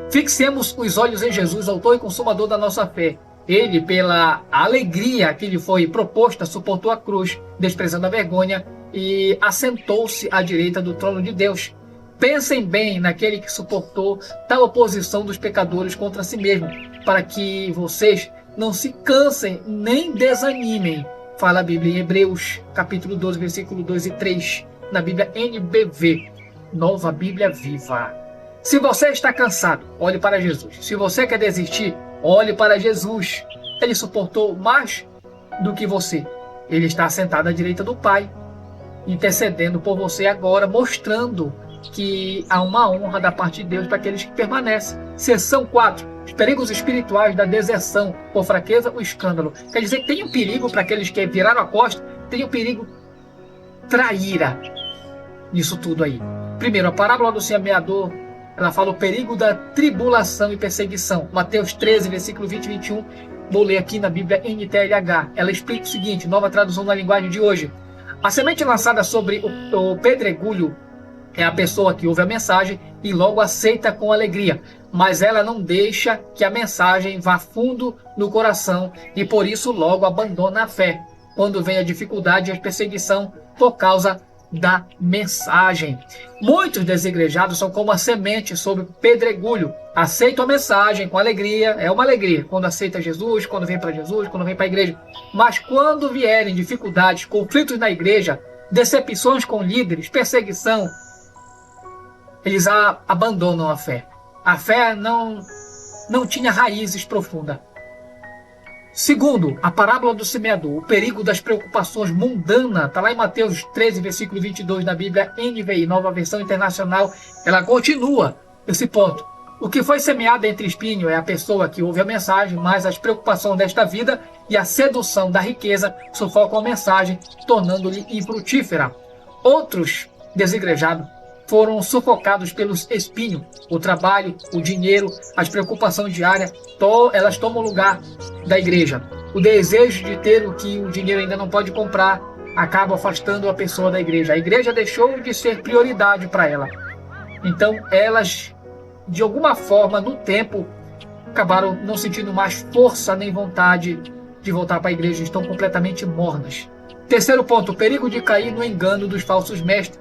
fixemos os olhos em Jesus, autor e consumador da nossa fé. Ele, pela alegria que lhe foi proposta, suportou a cruz, desprezando a vergonha, e assentou-se à direita do trono de Deus. Pensem bem naquele que suportou tal oposição dos pecadores contra si mesmo, para que vocês não se cansem nem desanimem. Fala a Bíblia em Hebreus, capítulo 12, versículo 2 e 3, na Bíblia NBV, Nova Bíblia Viva. Se você está cansado, olhe para Jesus. Se você quer desistir, olhe para Jesus. Ele suportou mais do que você. Ele está sentado à direita do Pai, intercedendo por você agora, mostrando que há uma honra da parte de Deus para aqueles que permanecem. Seção 4. Os perigos espirituais da deserção por fraqueza ou escândalo. Quer dizer que tem um perigo para aqueles que viraram a costa, tem um perigo traíra nisso tudo aí. Primeiro, a parábola do semeador, ela fala o perigo da tribulação e perseguição. Mateus 13, versículo 20 e 21. Vou ler aqui na Bíblia NTLH. Ela explica o seguinte, nova tradução na linguagem de hoje. A semente lançada sobre o pedregulho é a pessoa que ouve a mensagem e logo aceita com alegria, mas ela não deixa que a mensagem vá fundo no coração e por isso logo abandona a fé, quando vem a dificuldade e a perseguição por causa da mensagem. Muitos desigrejados são como a semente sobre o pedregulho. Aceitam a mensagem com alegria, é uma alegria quando aceita Jesus, quando vem para Jesus, quando vem para a igreja. Mas quando vierem dificuldades, conflitos na igreja, decepções com líderes, perseguição, eles abandonam a fé. A fé não tinha raízes profundas. Segundo, a parábola do semeador, o perigo das preocupações mundanas, está lá em Mateus 13, versículo 22 da Bíblia NVI, nova versão internacional, ela continua esse ponto. O que foi semeado entre espinho é a pessoa que ouve a mensagem, mas as preocupações desta vida e a sedução da riqueza sufocam a mensagem, tornando-lhe infrutífera. Outros desigrejados foram sufocados pelos espinhos. O trabalho, o dinheiro, as preocupações diárias, elas tomam lugar da igreja. O desejo de ter o que o dinheiro ainda não pode comprar acaba afastando a pessoa da igreja. A igreja deixou de ser prioridade para ela. Então, elas, de alguma forma, no tempo, acabaram não sentindo mais força nem vontade de voltar para a igreja. Estão completamente mornas. Terceiro ponto, o perigo de cair no engano dos falsos mestres.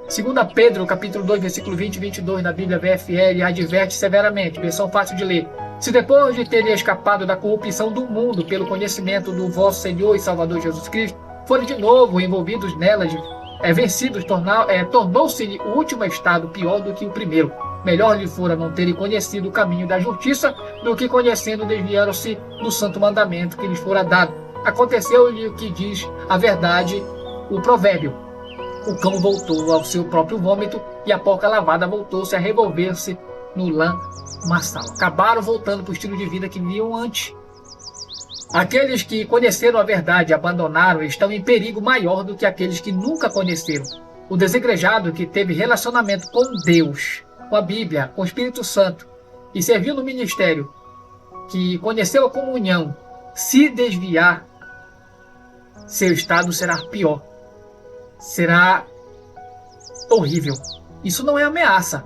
2 Pedro, capítulo 2, versículo 20 e 22, na Bíblia VFL, adverte severamente, versão fácil de ler. Se depois de terem escapado da corrupção do mundo pelo conhecimento do vosso Senhor e Salvador Jesus Cristo, forem de novo envolvidos nelas, vencidos, tornou-se o último estado pior do que o primeiro. Melhor lhe fora não terem conhecido o caminho da justiça do que conhecendo desviaram-se do santo mandamento que lhes fora dado. Aconteceu-lhe o que diz a verdade, o provérbio. O cão voltou ao seu próprio vômito e a porca lavada voltou-se a revolver-se no lamaçal. Acabaram voltando para o estilo de vida que viviam antes. Aqueles que conheceram a verdade e abandonaram estão em perigo maior do que aqueles que nunca conheceram. O desigrejado que teve relacionamento com Deus, com a Bíblia, com o Espírito Santo e serviu no ministério, que conheceu a comunhão, se desviar, seu estado será pior. Será horrível. Isso não é ameaça.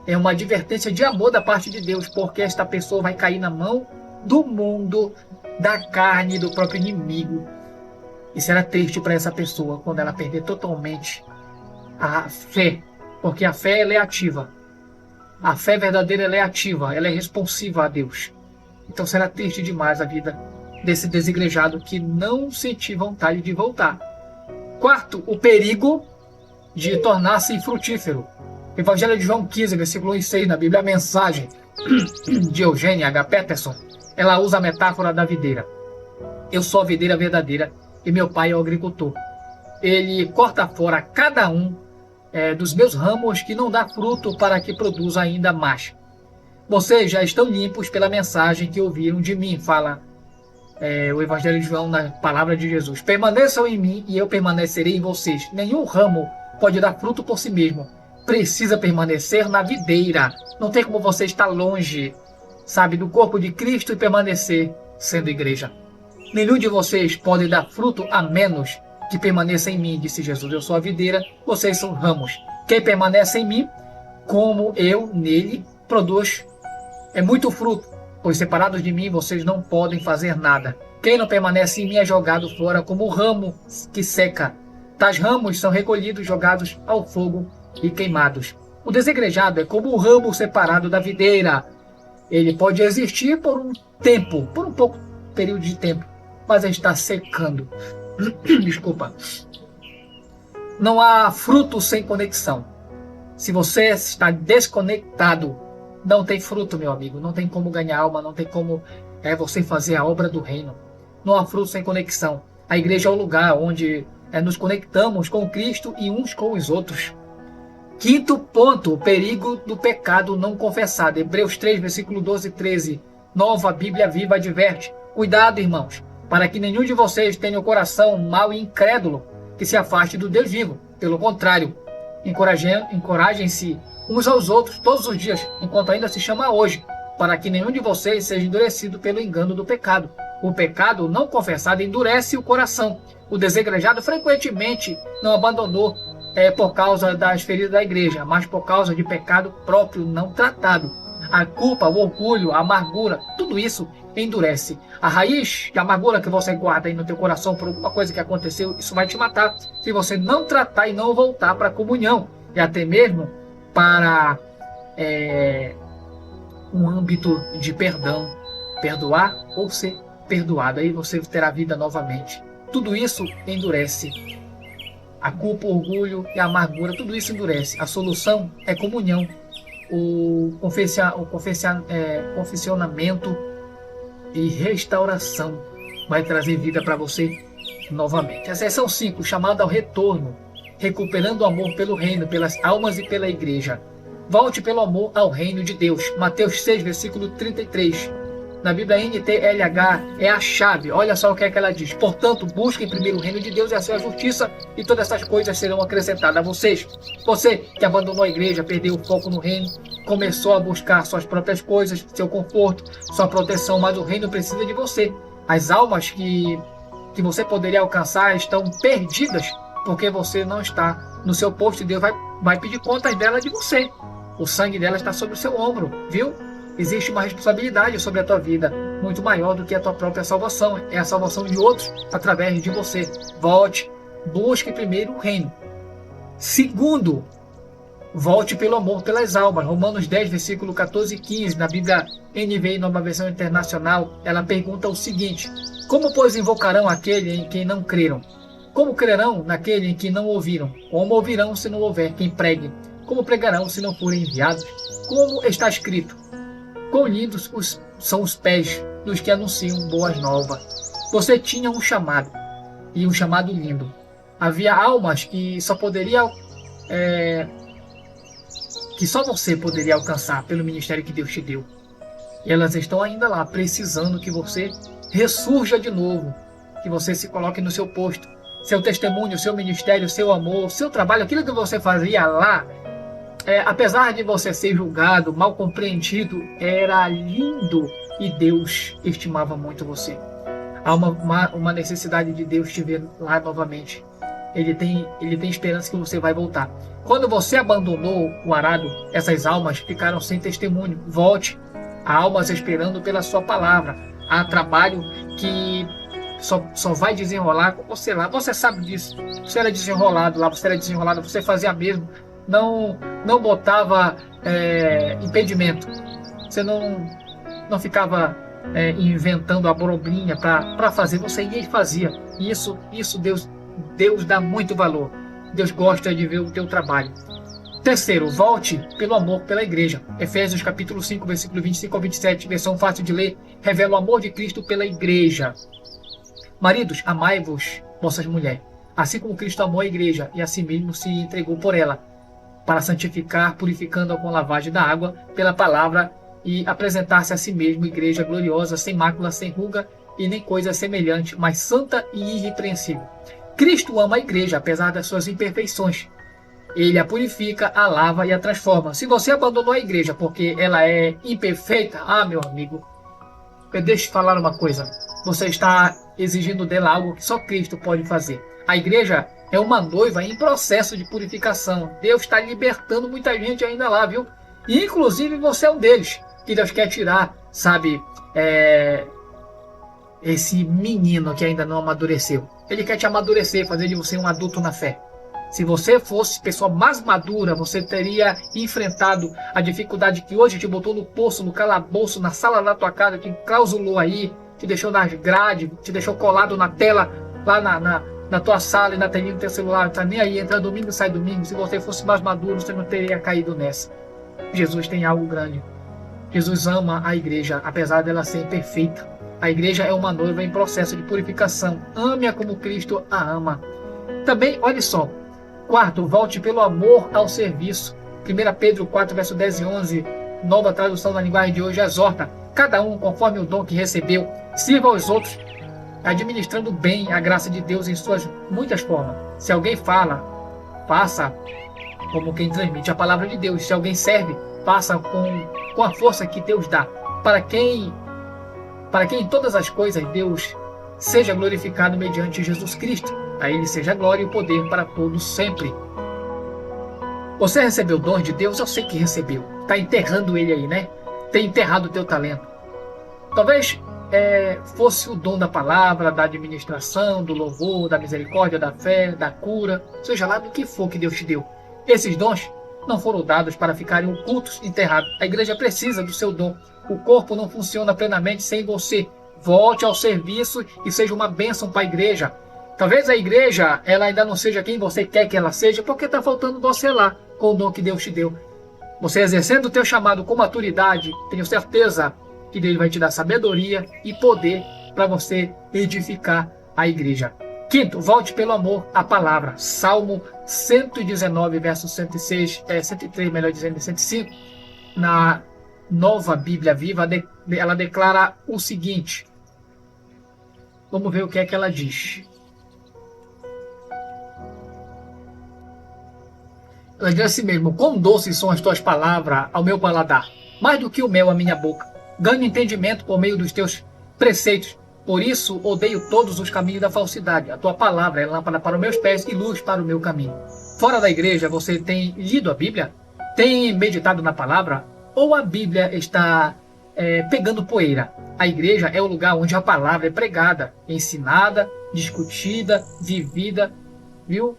É uma advertência de amor da parte de Deus, porque esta pessoa vai cair na mão do mundo, da carne, do próprio inimigo. E será triste para essa pessoa quando ela perder totalmente a fé, porque a fé ela é ativa. A fé verdadeira ela é ativa, ela é responsiva a Deus. Então será triste demais a vida desse desigrejado que não sentiu vontade de voltar. Quarto, o perigo de tornar-se infrutífero. Evangelho de João 15, versículo 6, na Bíblia, a mensagem de Eugênia H. Peterson, ela usa a metáfora da videira. Eu sou a videira verdadeira e meu pai é o agricultor. Ele corta fora cada um dos meus ramos que não dá fruto para que produza ainda mais. Vocês já estão limpos pela mensagem que ouviram de mim, fala o Evangelho de João na palavra de Jesus. Permaneçam em mim e eu permanecerei em vocês. Nenhum ramo pode dar fruto por si mesmo. Precisa permanecer na videira. Não tem como você estar longe, sabe, do corpo de Cristo e permanecer sendo igreja. Nenhum de vocês pode dar fruto a menos que permaneça em mim, disse Jesus. Eu sou a videira, vocês são ramos. Quem permanece em mim, como eu nele, produz muito fruto, pois separados de mim vocês não podem fazer nada. Quem não permanece em mim é jogado fora como o ramo que seca. Tais ramos são recolhidos, jogados ao fogo e queimados. O desigrejado é como o ramo separado da videira. Ele pode existir por um tempo, por um pouco período de tempo, mas está secando. Desculpa. Não há fruto sem conexão. Se você está desconectado, não tem fruto, meu amigo. Não tem como ganhar alma, não tem como você fazer a obra do reino. Não há fruto sem conexão. A igreja é o lugar onde nos conectamos com Cristo e uns com os outros. Quinto ponto, o perigo do pecado não confessado. Hebreus 3, versículo 12 e 13. Nova Bíblia Viva adverte. Cuidado, irmãos, para que nenhum de vocês tenha o coração mau e incrédulo, que se afaste do Deus vivo. Pelo contrário, encorajem-se uns aos outros todos os dias, enquanto ainda se chama hoje, para que nenhum de vocês seja endurecido pelo engano do pecado. O pecado não confessado endurece o coração. O desigrejado frequentemente não abandonou por causa das feridas da igreja, mas por causa de pecado próprio não tratado. A culpa, o orgulho, a amargura, tudo isso endurece. A raiz de amargura que você guarda aí no teu coração por alguma coisa que aconteceu, isso vai te matar se você não tratar e não voltar para a comunhão, e até mesmo para um âmbito de perdão, perdoar ou ser perdoado. Aí você terá vida novamente. Tudo isso endurece. A culpa, o orgulho e a amargura, tudo isso endurece. A solução é comunhão. O confessionamento e restauração vai trazer vida para você novamente. A seção 5, chamada ao retorno, recuperando o amor pelo reino, pelas almas e pela igreja. Volte pelo amor ao reino de Deus. Mateus 6, versículo 33. Na Bíblia NTLH é a chave. Olha só o que é que ela diz. Portanto, busquem primeiro o reino de Deus e a sua justiça, e todas essas coisas serão acrescentadas a vocês. Você que abandonou a igreja, perdeu o foco no reino, começou a buscar suas próprias coisas, seu conforto, sua proteção, mas o reino precisa de você. As almas que você poderia alcançar estão perdidas, porque você não está no seu posto, e Deus vai pedir contas dela de você. O sangue dela está sobre o seu ombro, viu? Existe uma responsabilidade sobre a tua vida muito maior do que a tua própria salvação. É a salvação de outros através de você. Volte, busque primeiro o reino. Segundo, volte pelo amor pelas almas. Romanos 10, versículo 14 e 15, na Bíblia NVI, nova versão internacional, ela pergunta o seguinte: como, pois, invocarão aquele em quem não creram? Como crerão naquele em quem não ouviram? Como ouvirão se não houver quem pregue? Como pregarão se não forem enviados? Como está escrito: quão lindos são os pés dos que anunciam boas novas. Você tinha um chamado, e um chamado lindo. Havia almas que só você poderia alcançar pelo ministério que Deus te deu. E elas estão ainda lá, precisando que você ressurja de novo, que você se coloque no seu posto. Seu testemunho, seu ministério, seu amor, seu trabalho, aquilo que você fazia lá, apesar de você ser julgado, mal compreendido, era lindo, e Deus estimava muito você. há uma necessidade de Deus te ver lá novamente. Ele tem esperança que você vai voltar. Quando você abandonou o arado, essas almas ficaram sem testemunho. Volte. Há almas esperando pela sua palavra. Há trabalho que só vai desenrolar com você lá. Você sabe disso. Você era desenrolado lá, você era desenrolado, você fazia mesmo. Não botava impedimento. Você não ficava inventando a brobrinha para fazer. Você ia e fazia. E isso Deus dá muito valor. Deus gosta de ver o teu trabalho. Terceiro, volte pelo amor pela igreja. Efésios capítulo 5, versículo 25 ao 27, versão fácil de ler, revela o amor de Cristo pela igreja. Maridos, amai-vos, vossas mulheres, assim como Cristo amou a igreja e a si mesmo se entregou por ela, para santificar, purificando-a com a lavagem da água pela palavra e apresentar-se a si mesmo, igreja gloriosa, sem mácula, sem ruga e nem coisa semelhante, mas santa e irrepreensível. Cristo ama a igreja, apesar das suas imperfeições. Ele a purifica, a lava e a transforma. Se você abandonou a igreja porque ela é imperfeita, meu amigo, deixa eu falar uma coisa. Você está exigindo dela algo que só Cristo pode fazer. A igreja é uma noiva em processo de purificação. Deus está libertando muita gente ainda lá, viu? E inclusive você é um deles, que Deus quer tirar, sabe, esse menino que ainda não amadureceu. Ele quer te amadurecer, fazer de você um adulto na fé. Se você fosse pessoa mais madura, você teria enfrentado a dificuldade que hoje te botou no poço, no calabouço, na sala da tua casa, te enclausulou aí, te deixou nas grades, te deixou colado na tela, lá na tua sala e na telinha do teu celular. Não tá nem aí, entra domingo e sai domingo. Se você fosse mais maduro, você não teria caído nessa. Jesus tem algo grande. Jesus ama a igreja, apesar dela ser imperfeita. A igreja é uma noiva em processo de purificação. Ame-a como Cristo a ama. Também, olha só. Quarto, volte pelo amor ao serviço. 1 Pedro 4, verso 10 e 11, nova tradução da linguagem de hoje, exorta: cada um conforme o dom que recebeu, sirva aos outros, administrando bem a graça de Deus em suas muitas formas. Se alguém fala, faça como quem transmite a palavra de Deus. Se alguém serve, faça com a força que Deus dá. Para quem em todas as coisas Deus seja glorificado mediante Jesus Cristo. A Ele seja a glória e o poder para todos sempre. Você recebeu o dom de Deus? Eu sei que recebeu. Está enterrando ele aí, né? Tem enterrado o teu talento. Talvez fosse o dom da palavra, da administração, do louvor, da misericórdia, da fé, da cura, seja lá do que for que Deus te deu. Esses dons não foram dados para ficarem ocultos, enterrados. A igreja precisa do seu dom. O corpo não funciona plenamente sem você. Volte ao serviço e seja uma bênção para a igreja. Talvez a igreja ela ainda não seja quem você quer que ela seja, porque está faltando você lá com o dom que Deus te deu. Você exercendo o teu chamado com maturidade, tenho certeza que Deus vai te dar sabedoria e poder para você edificar a igreja. Quinto, volte pelo amor à palavra. Salmo 119, verso 103, melhor dizendo, 105, na Nova Bíblia Viva, ela declara o seguinte. Vamos ver o que é que ela diz. Ela diz assim mesmo: quão doces são as tuas palavras ao meu paladar, mais do que o mel à minha boca. Ganho entendimento por meio dos teus preceitos. Por isso odeio todos os caminhos da falsidade. A tua palavra é lâmpada para os meus pés e luz para o meu caminho. Fora da igreja, você tem lido a Bíblia? Tem meditado na palavra? Ou a Bíblia está pegando poeira? A igreja é o lugar onde a palavra é pregada, ensinada, discutida, vivida, viu?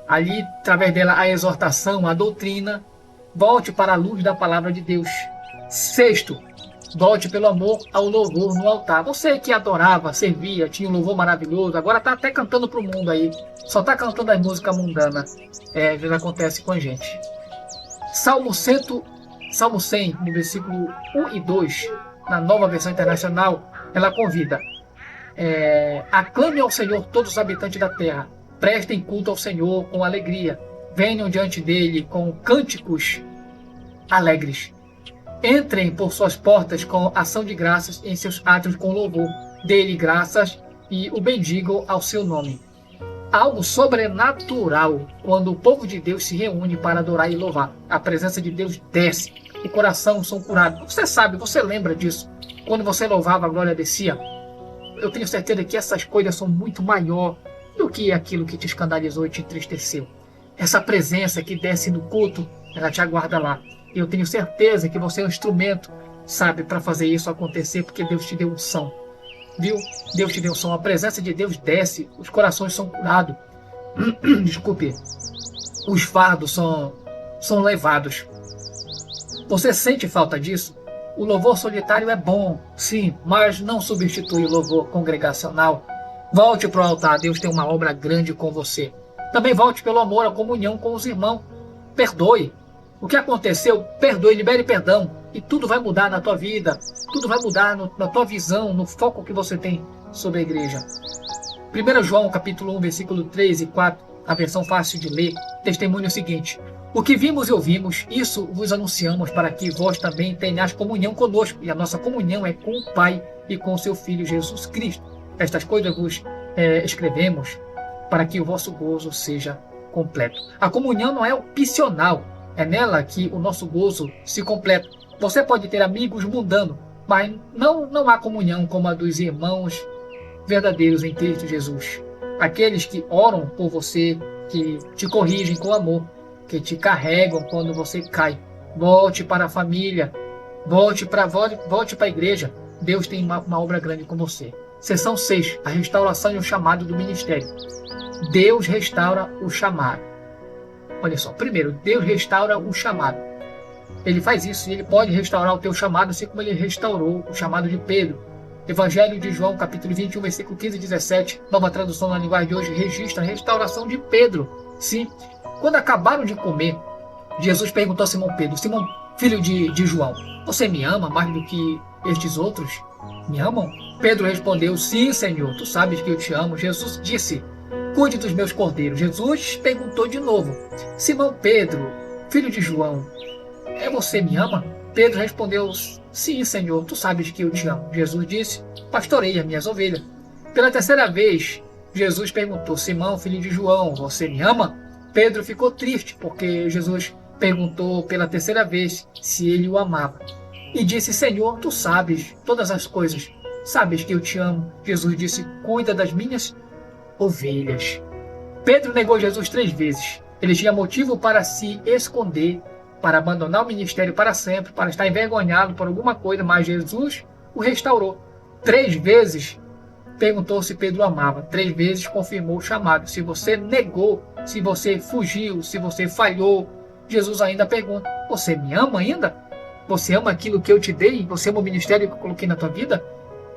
Ali, através dela, a exortação, a doutrina. Volte para a luz da palavra de Deus. Sexto, volte pelo amor ao louvor no altar. Você que adorava, servia, tinha um louvor maravilhoso, agora está até cantando para o mundo aí. Só está cantando as músicas mundanas. Às vezes acontece com a gente. Salmo 100, no versículo 1 e 2, na Nova Versão Internacional, ela convida: aclame ao Senhor todos os habitantes da terra. Prestem culto ao Senhor com alegria. Venham diante dele com cânticos alegres. Entrem por suas portas com ação de graças, em seus átrios com louvor. Dê-lhe graças e o bendigam ao seu nome. Algo sobrenatural quando o povo de Deus se reúne para adorar e louvar. A presença de Deus desce. O coração são curados. Você sabe, você lembra disso. Quando você louvava, a glória descia. eu tenho certeza que essas coisas são muito maior do que aquilo que te escandalizou e te entristeceu. Essa presença que desce no culto, ela te aguarda lá. E eu tenho certeza que você é um instrumento, sabe, para fazer isso acontecer, porque Deus te deu unção. Viu? Deus te deu unção. A presença de Deus desce, os corações são curados. Desculpe. Os fardos são levados. Você sente falta disso? O louvor solitário é bom, sim, mas não substitui o louvor congregacional. Volte para o altar, Deus tem uma obra grande com você. Também volte pelo amor, a comunhão com os irmãos. Perdoe. O que aconteceu, perdoe, libere perdão. E tudo vai mudar na tua vida. Tudo vai mudar na tua visão, no foco que você tem sobre a igreja. 1 João capítulo 1, versículo 3 e 4, a versão fácil de ler, testemunha o seguinte: o que vimos e ouvimos, isso vos anunciamos, para que vós também tenhais comunhão conosco. E a nossa comunhão é com o Pai e com o seu Filho Jesus Cristo. Estas coisas vos escrevemos para que o vosso gozo seja completo. A comunhão não é opcional, é nela que o nosso gozo se completa. Você pode ter amigos mundanos, mas não há comunhão como a dos irmãos verdadeiros em Cristo Jesus. Aqueles que oram por você, que te corrigem com amor, que te carregam quando você cai. Volte para a família, volte para a igreja. Deus tem uma obra grande com você. Seção 6, a restauração e o chamado do ministério. Deus restaura o chamado. Olha só, primeiro, Deus restaura o chamado. Ele faz isso e ele pode restaurar o teu chamado, assim como ele restaurou o chamado de Pedro. Evangelho de João, capítulo 21, versículo 15 e 17, nova tradução na linguagem de hoje, registra a restauração de Pedro. Sim, quando acabaram de comer, Jesus perguntou a Simão Pedro: Simão, filho de João, você me ama mais do que estes outros? Me amam? Pedro respondeu: sim, Senhor, tu sabes que eu te amo. Jesus disse: cuide dos meus cordeiros. Jesus perguntou de novo: Simão Pedro, filho de João, você me ama? Pedro respondeu: sim, Senhor, tu sabes que eu te amo. Jesus disse: pastorei as minhas ovelhas. Pela terceira vez, Jesus perguntou: Simão, filho de João, você me ama? Pedro ficou triste porque Jesus perguntou pela terceira vez se ele o amava. E disse: Senhor, tu sabes todas as coisas, sabes que eu te amo. Jesus disse: cuida das minhas ovelhas. Pedro negou Jesus 3 vezes. Ele tinha motivo para se esconder, para abandonar o ministério para sempre, para estar envergonhado por alguma coisa, mas Jesus o restaurou. 3 vezes perguntou se Pedro amava. 3 vezes confirmou o chamado. Se você negou, se você fugiu, se você falhou, Jesus ainda pergunta: você me ama ainda? Você ama aquilo que eu te dei? Você ama o ministério que eu coloquei na tua vida?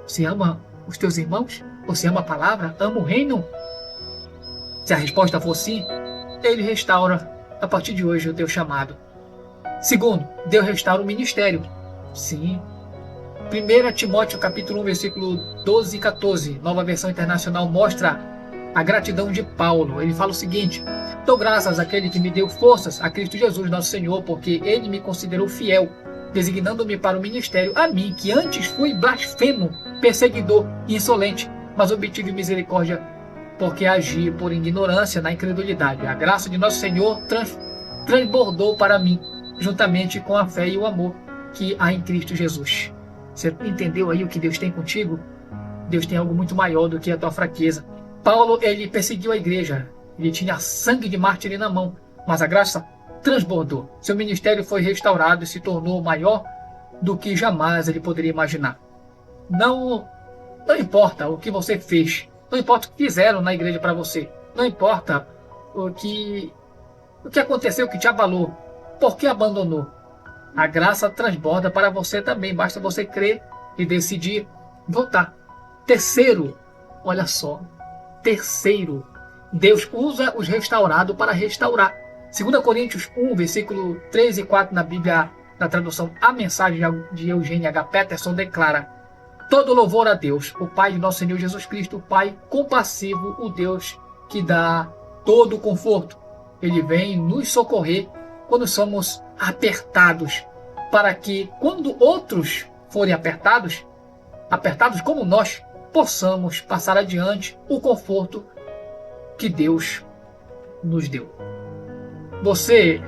Você ama os teus irmãos? Você ama a palavra? Ama o reino? Se a resposta for sim, ele restaura a partir de hoje o teu chamado. Segundo, Deus restaura o ministério. Sim. 1 Timóteo capítulo 1, versículo 12 e 14, nova versão internacional, mostra a gratidão de Paulo. Ele fala o seguinte: dou graças àquele que me deu forças, a Cristo Jesus nosso Senhor, porque ele me considerou fiel, designando-me para o ministério, a mim, que antes fui blasfemo, perseguidor e insolente, mas obtive misericórdia, porque agi por ignorância na incredulidade. A graça de nosso Senhor transbordou para mim, juntamente com a fé e o amor que há em Cristo Jesus. Você entendeu aí o que Deus tem contigo? Deus tem algo muito maior do que a tua fraqueza. Paulo, ele perseguiu a igreja. Ele tinha sangue de mártir na mão, mas a graça transbordou. Seu ministério foi restaurado e se tornou maior do que jamais ele poderia imaginar. Não importa o que você fez, não importa o que fizeram na igreja para você, não importa o que aconteceu que te abalou, por que abandonou. A graça transborda para você também, basta você crer e decidir voltar. Terceiro, olha só, Deus usa os restaurados para restaurar. 2 Coríntios 1, versículo 3 e 4 na Bíblia, na tradução A Mensagem de Eugênia H. Peterson, declara: todo louvor a Deus, o Pai de nosso Senhor Jesus Cristo, o Pai compassivo, o Deus que dá todo o conforto. Ele vem nos socorrer quando somos apertados, para que quando outros forem apertados como nós, possamos passar adiante o conforto que Deus nos deu. Você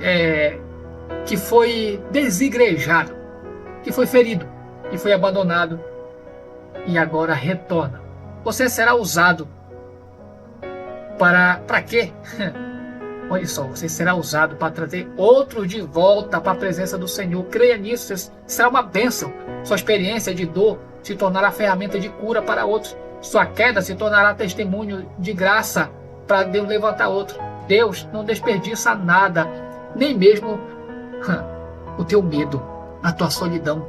que foi desigrejado, que foi ferido, que foi abandonado e agora retorna. você será usado para quê? Olha só, você será usado para trazer outro de volta para a presença do Senhor. Creia nisso, será uma bênção. Sua experiência de dor se tornará ferramenta de cura para outros. Sua queda se tornará testemunho de graça para Deus levantar outro. Deus não desperdiça nada, nem mesmo o teu medo, a tua solidão,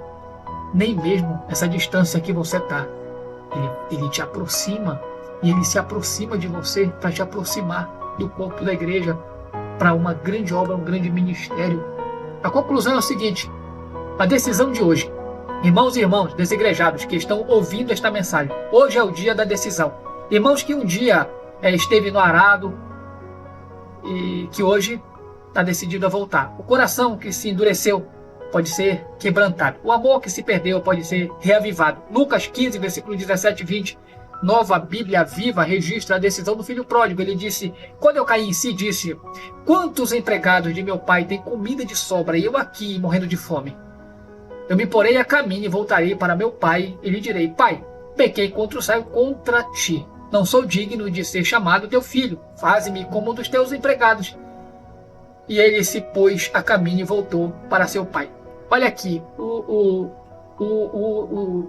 nem mesmo essa distância que você está. Ele te aproxima, e Ele se aproxima de você para te aproximar do corpo da igreja, para uma grande obra, um grande ministério. A conclusão é o seguinte: a decisão de hoje, irmãos e irmãs desigrejados que estão ouvindo esta mensagem, hoje é o dia da decisão. Irmãos que um dia esteve no arado e que hoje está decidido a voltar. O coração que se endureceu pode ser quebrantado. O amor que se perdeu pode ser reavivado. Lucas 15, versículo 17 e 20. Nova Bíblia Viva registra a decisão do filho pródigo. Ele disse: quando eu caí em si, disse: quantos empregados de meu pai têm comida de sobra e eu aqui morrendo de fome? Eu me porei a caminho e voltarei para meu pai e lhe direi: pai, pequei contra o céu, contra ti. Não sou digno de ser chamado teu filho. Faze-me como um dos teus empregados. E ele se pôs a caminho e voltou para seu pai. Olha aqui, o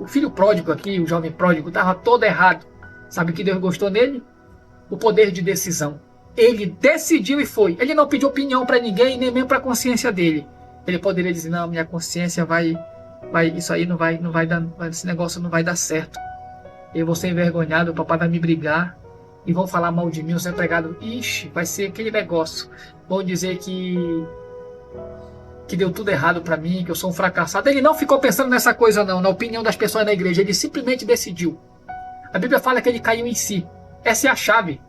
filho pródigo aqui, o jovem pródigo, estava todo errado. Sabe o que Deus gostou nele? O poder de decisão. Ele decidiu e foi. Ele não pediu opinião para ninguém, nem mesmo para a consciência dele. Ele poderia dizer: não, minha consciência isso aí não vai dar, esse negócio não vai dar certo. Eu vou ser envergonhado, o papai vai me brigar e vão falar mal de mim, os empregados. Ixi, vai ser aquele negócio. Vão dizer que deu tudo errado para mim, que eu sou um fracassado. Ele não ficou pensando nessa coisa não, na opinião das pessoas na igreja. Ele simplesmente decidiu. A Bíblia fala que ele caiu em si. Essa é a chave.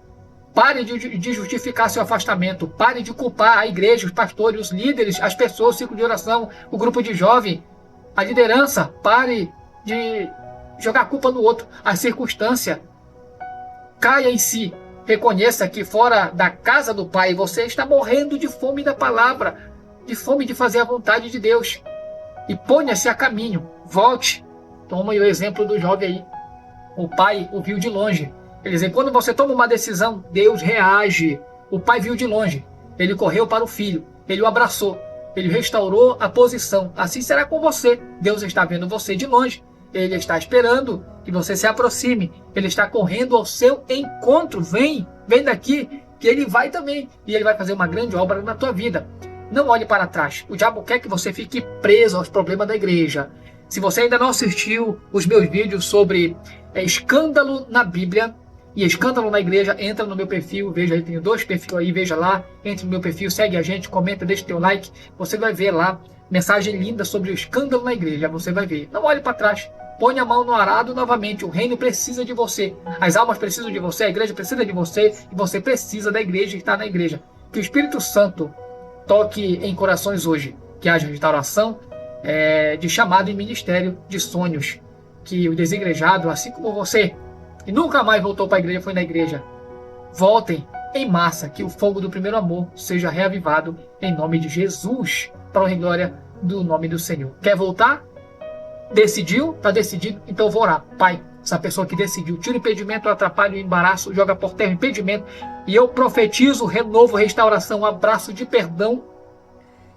Pare de justificar seu afastamento. Pare de culpar a igreja, os pastores, os líderes, as pessoas, o ciclo de oração, o grupo de jovem, a liderança. Pare de jogar a culpa no outro, a circunstância. Caia em si. Reconheça que fora da casa do Pai você está morrendo de fome da palavra, de fome de fazer a vontade de Deus. E ponha-se a caminho. Volte. Toma aí o exemplo do jovem aí. O pai o viu de longe. Quer dizer, quando você toma uma decisão, Deus reage. O pai viu de longe. Ele correu para o filho. Ele o abraçou. Ele restaurou a posição. Assim será com você. Deus está vendo você de longe. Ele está esperando que você se aproxime. Ele está correndo ao seu encontro. Vem daqui, que ele vai também. E ele vai fazer uma grande obra na tua vida. Não olhe para trás. O diabo quer que você fique preso aos problemas da igreja. Se você ainda não assistiu os meus vídeos sobre escândalo na Bíblia e escândalo na igreja, entra no meu perfil, veja aí, tenho 2 perfis aí, veja lá, entre no meu perfil, segue a gente, comenta, deixa teu like, você vai ver lá, mensagem linda sobre o escândalo na igreja, você vai ver. Não olhe para trás, põe a mão no arado novamente, o reino precisa de você, as almas precisam de você, a igreja precisa de você, e você precisa da igreja e está na igreja. Que o Espírito Santo toque em corações hoje, que haja restauração de chamado e ministério de sonhos, que o desigrejado, assim como você, que nunca mais voltou para a igreja, foi na igreja, voltem em massa, que o fogo do primeiro amor seja reavivado em nome de Jesus, para a honra e glória do nome do Senhor. Quer voltar? Decidiu? Está decidido? Então vou orar. Pai, essa pessoa que decidiu, tira o impedimento, o atrapalho, o embaraço, joga por terra o impedimento, e eu profetizo renovo, restauração, abraço de perdão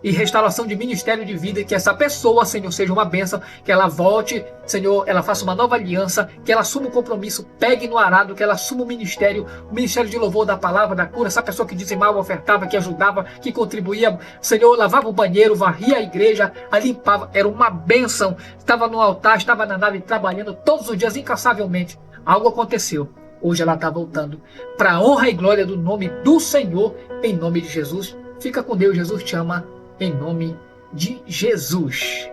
e restauração de ministério de vida, que essa pessoa, Senhor, seja uma bênção, que ela volte, Senhor, ela faça uma nova aliança, que ela assuma o compromisso, pegue no arado, que ela assuma o ministério de louvor, da palavra, da cura, essa pessoa que dizimava, ofertava, que ajudava, que contribuía, Senhor, lavava o banheiro, varria a igreja, a limpava, era uma bênção, estava no altar, estava na nave, trabalhando todos os dias, incansavelmente. Algo aconteceu. Hoje ela está voltando para a honra e glória do nome do Senhor, em nome de Jesus. Fica com Deus, Jesus te ama, em nome de Jesus.